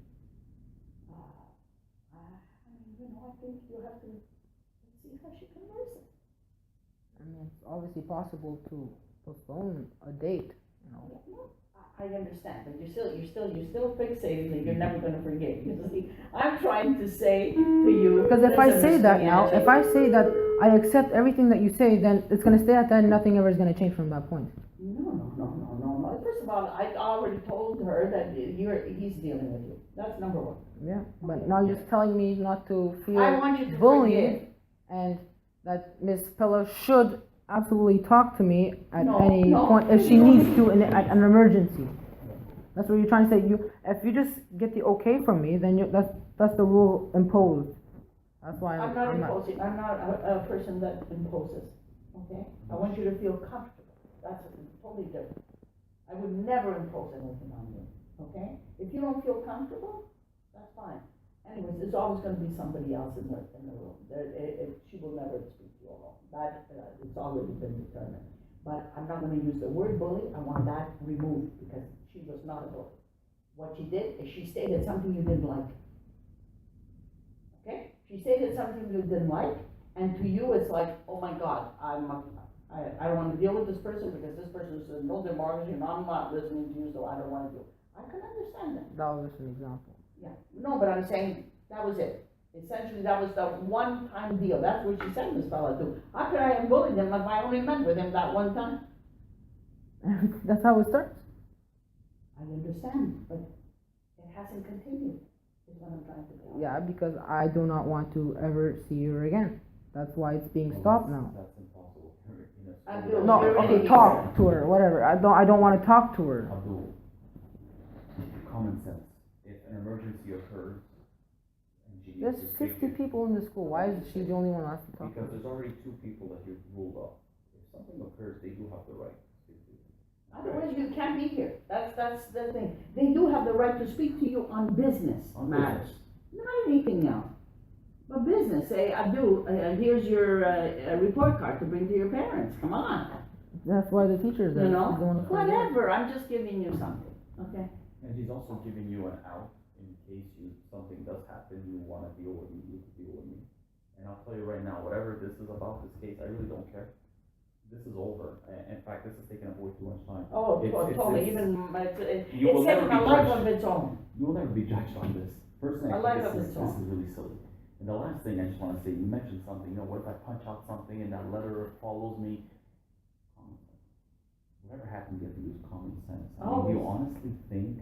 I think you have to see how she converses. I mean, it's obviously possible to postpone a date, you know. No, I understand, but you're still fixated that you're never gonna forgive. You see, I'm trying to say to you. Because if I listen, say Mr. that now, Bianchi, if I say that I accept everything that you say, then it's gonna stay at that and nothing ever is gonna change from that point. No. First of all, I already told her that he's dealing with you. That's number one. Yeah, but now you're just telling me not to feel I want you to bullied forgive. and that Miss Pella should absolutely talk to me at No, any no, point if she no. needs to at an emergency. That's what you're trying to say. If you just get the okay from me, then that's the rule imposed. That's why I'm not imposing. I'm not a person that imposes. Okay? I want you to feel comfortable. That's totally different. I would never impose anything on you. Okay? If you don't feel comfortable, that's fine. Anyways, there's always going to be somebody else in the room. She will never speak to you alone. That it's already been determined. But I'm not going to use the word bully. I want that removed because she was not a bully. What she did is she stated something you didn't like. Okay? She stated something you didn't like, and to you it's like, oh my God, I don't want to deal with this person because this person said no democracy and I'm not listening to you, so I don't want to do. I can understand that. That was just an example. Yeah, no, but I'm saying that was it. Essentially, that was the one-time deal. That's what she said, Ms. Bella, too. How could I have bullied him if I only met with him that one time? That's how it starts. I understand, but it hasn't continued, is what I'm trying to tell you. Yeah, because I do not want to ever see her again. That's why it's being stopped now. That's impossible. Abdul, No, you're okay, in talk to her, whatever. I don't want to talk to her. Abdul, common sense, if an emergency occurs, and she needs There's to speak 50 to- people in the school. Why is she the only one allowed to talk to Because her? there's already 2 people that you've ruled off. If something occurs, they do have the right to speak to you. Otherwise, you can't be here. That's the thing. They do have the right to speak to you on business On matters, business. not anything else. But business, say, Abdul, here's your, report card to bring to your parents, come on, That's why the teacher's there. you know? She's the one who's gonna do it. Whatever, I'm just giving you something, okay? And she's also giving you an out in case something does happen, you wanna deal with me, you can deal with me. And I'll tell you right now, whatever this is about, this case, I really don't care. This is over. In fact, this is taking up way too much time. Oh, It's- totally, it's- even, You will it's never taken a be life judged. of its own. You will never be judged on this. Personally, A I life think of this its is own. really silly. And the last thing I just wanna say, you mentioned something, what if I punch out something and that letter follows me? Common sense. Whatever happens, you have to use common sense. I mean, do you Always. honestly think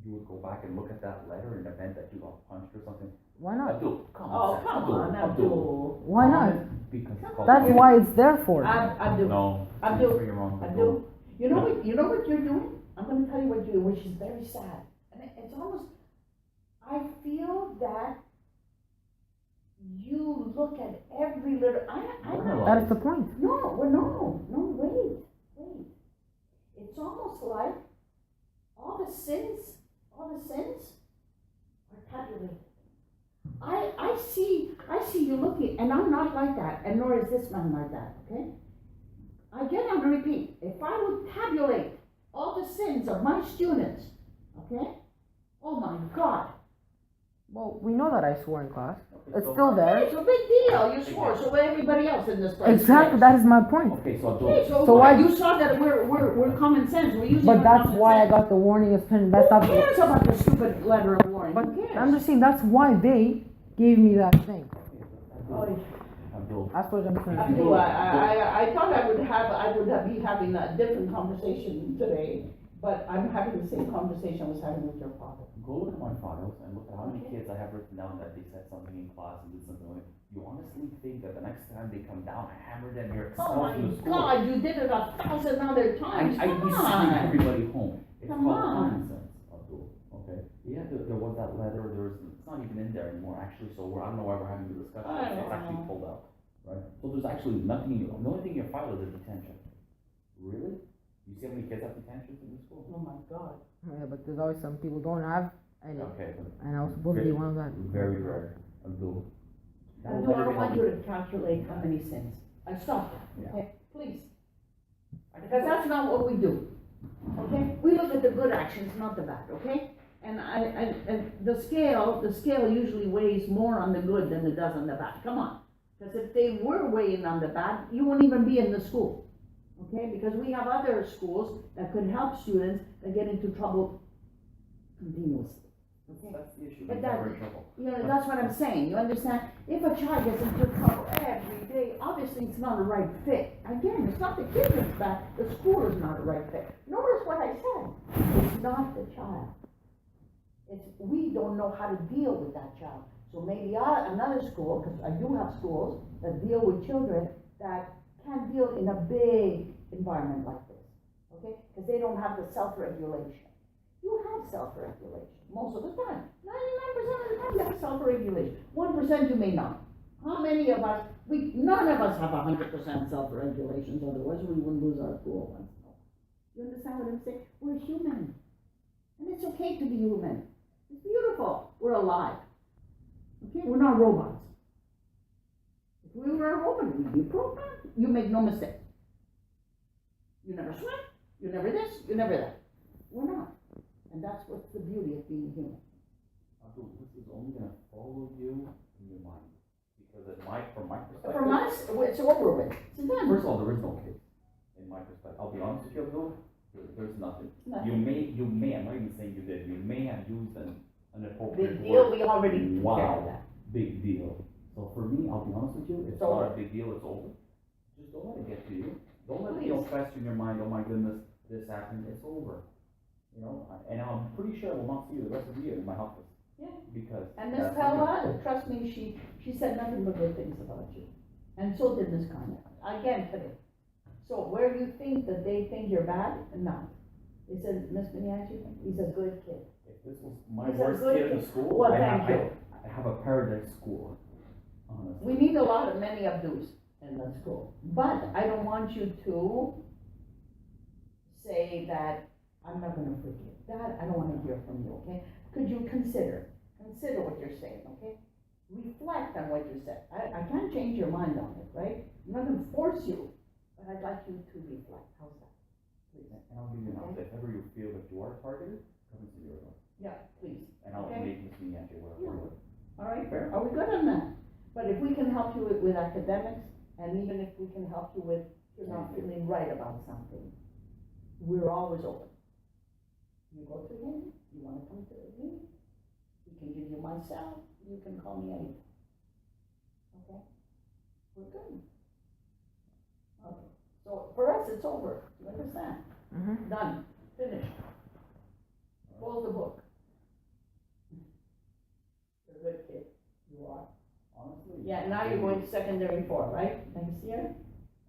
you would go back and look at that letter in the event that you got punched or something? Why not? Abdul, common Oh, sense. come on, Abdul. Why not? Because it's Come called- That's why it's there for. Abdul, No. Abdul, you're wrong, Abdul, you know what you're doing? I'm gonna tell you what you're doing, which is very sad. And it's almost, I feel that you look at every little, That is the point. wait. It's almost like all the sins are tabulated. I see you looking, and I'm not like that, and nor is this man like that, okay? Again, I'm gonna repeat, if I would tabulate all the sins of my students, okay? Oh my God. Well, we know that I swore in class. Okay, It's so- still there. It's a big deal, you swore, so will everybody else in this place. Exactly, that is my point. Okay, so Okay, Abdul, so why- what, you saw that we're common sense, we're using But our that's common why I sense. got the warning of suspension. That's not. Who cares about the stupid letter of warning? But Who cares? I'm just saying that's why they gave me that thing. Abdul, That's what I'm saying. Abdul, I thought I would be having a different conversation today, but I'm having the same conversation I was having with your father. go look at my files and look at how many kids I have written down that they said something in class and did something like, you honestly think that the next time they come down, I hammer them, you're Oh expelled my from the school? God, you did it 1,000 other times, I come be sending on. everybody home. It's Come called on. common sense, Abdul, okay? Yeah, there was that letter, it's not even in there anymore, actually, so I don't know why we're having the discussion, I don't it's actually know. pulled out, right? So there's actually nothing in the only thing in your file is a detention. Really? You see how many kids have detentions in the school? Oh my God. Yeah, but there's always some people don't have any. Okay, but And I was supposed to be one of that. very rare, Abdul. That Abdul, I letter don't want is- you to calculate how many sins. I stopped it, Yeah. okay? Please. I Because that's not what we do, okay? We look at the good actions, not the bad, okay? And and the scale usually weighs more on the good than it does on the bad, come on. Because if they were weighing on the bad, you wouldn't even be in the school, okay? Because we have other schools that could help students that get into trouble continuously. Okay? That's the issue, But we're that- never in trouble. You know, that's what I'm saying, you understand? If a child gets into trouble every day, obviously it's not a right fit. Again, it's not the kid that's bad, the school is not a right fit. Notice what I said, it's not the child. It's, we don't know how to deal with that child. So maybe another school, because I do have schools that deal with children that can't deal in a big environment like this, okay? Because they don't have the self-regulation. You have self-regulation most of the time. 99% of the time you have self-regulation. 1% you may not. How many of us, none of us have 100% self-regulations, otherwise we wouldn't lose our cool ones. You understand what I'm saying? We're human. And it's okay to be human. It's beautiful. We're alive. Okay? We're not robots. If we were a robot, we'd be programmed. You make no mistake. You never swim. You never this. You never that. We're not. And that's what's the beauty of being human. Abdul, this is only gonna follow you in your mind, because from my perspective. From us, it's over with. It's done. First of all, there is no case, in my perspective, I'll be honest with you, Abdul, there's nothing. Nothing. You may, I'm not even saying you did, you may have used an inappropriate Big deal, word. we already took care of Wow, that. big deal. So for me, I'll be honest with you, it's It's not over. a big deal, it's over. Just don't let it get to you. Don't let it, Please. fester in your mind, oh my goodness, this happened, it's over. You know, and I'm pretty sure I will not see you the rest of the year in my office. Yeah. Because. And Miss that's Pella, trust me, she said nothing but good things about you. And so did Miss Conner, again today. So where you think that they think you're bad, no. They said, Miss Miniachi, he's a good kid. If this was my He's a worst good kid in kid. school, Well, I thank have, you. I have a paradise school, honestly. We need many Abduls in the school. But I don't want you to say that I'm not gonna forgive. That, I don't wanna hear from you, okay? Could you consider what you're saying, okay? reflect on what you said. I can't change your mind on it, right? I'm not gonna force you, but I'd like you to reflect. How's that? Please. And I'll give you an option, if ever you feel that you are targeted, come and see your lawyer. Yeah, please. And I'll Okay. make this meeting at you whatever. All right, fair. Are we good on that? But if we can help you with academics, and even if we can help you with, you're not feeling right about something, we're always open. You go to him, you wanna come to me, he can give you my cell, you can call me anytime. Okay? We're good. Okay, so for us, it's over, you understand? Mm-hmm. Done, finished. Close the book. You're a good kid, you are. Honestly. Yeah, now you're going to secondary 4, right, next year?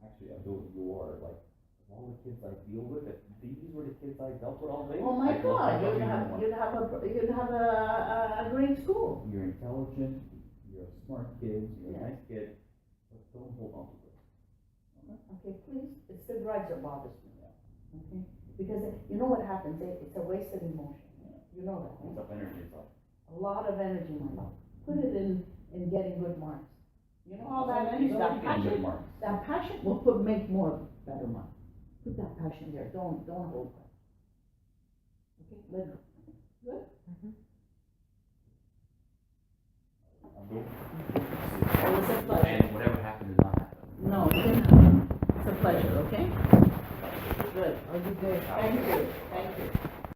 Actually, I feel you are, like, of all the kids I deal with, if these were the kids I dealt with all day. Oh my I'd love God, to you'd you have, more. you'd have a great school. You're intelligent, you're a smart kid, you're Yeah. a nice kid, but don't hold on to this. Okay, please, it's the drugs that bothers me, okay? Because you know what happens, it's a wasted emotion, you know that, It's right? up energy inside. A lot of energy, my love, put it in getting good marks. You know, all that He's energy, already that getting good passion, marks. that passion will make more better marks. Put that passion there, don't hold back. Okay, let it go. Good? I'm good. It was a pleasure. And whatever happened did not happen. No, it didn't happen. It's a pleasure, okay? Good. Have a good day. Thank you, thank you.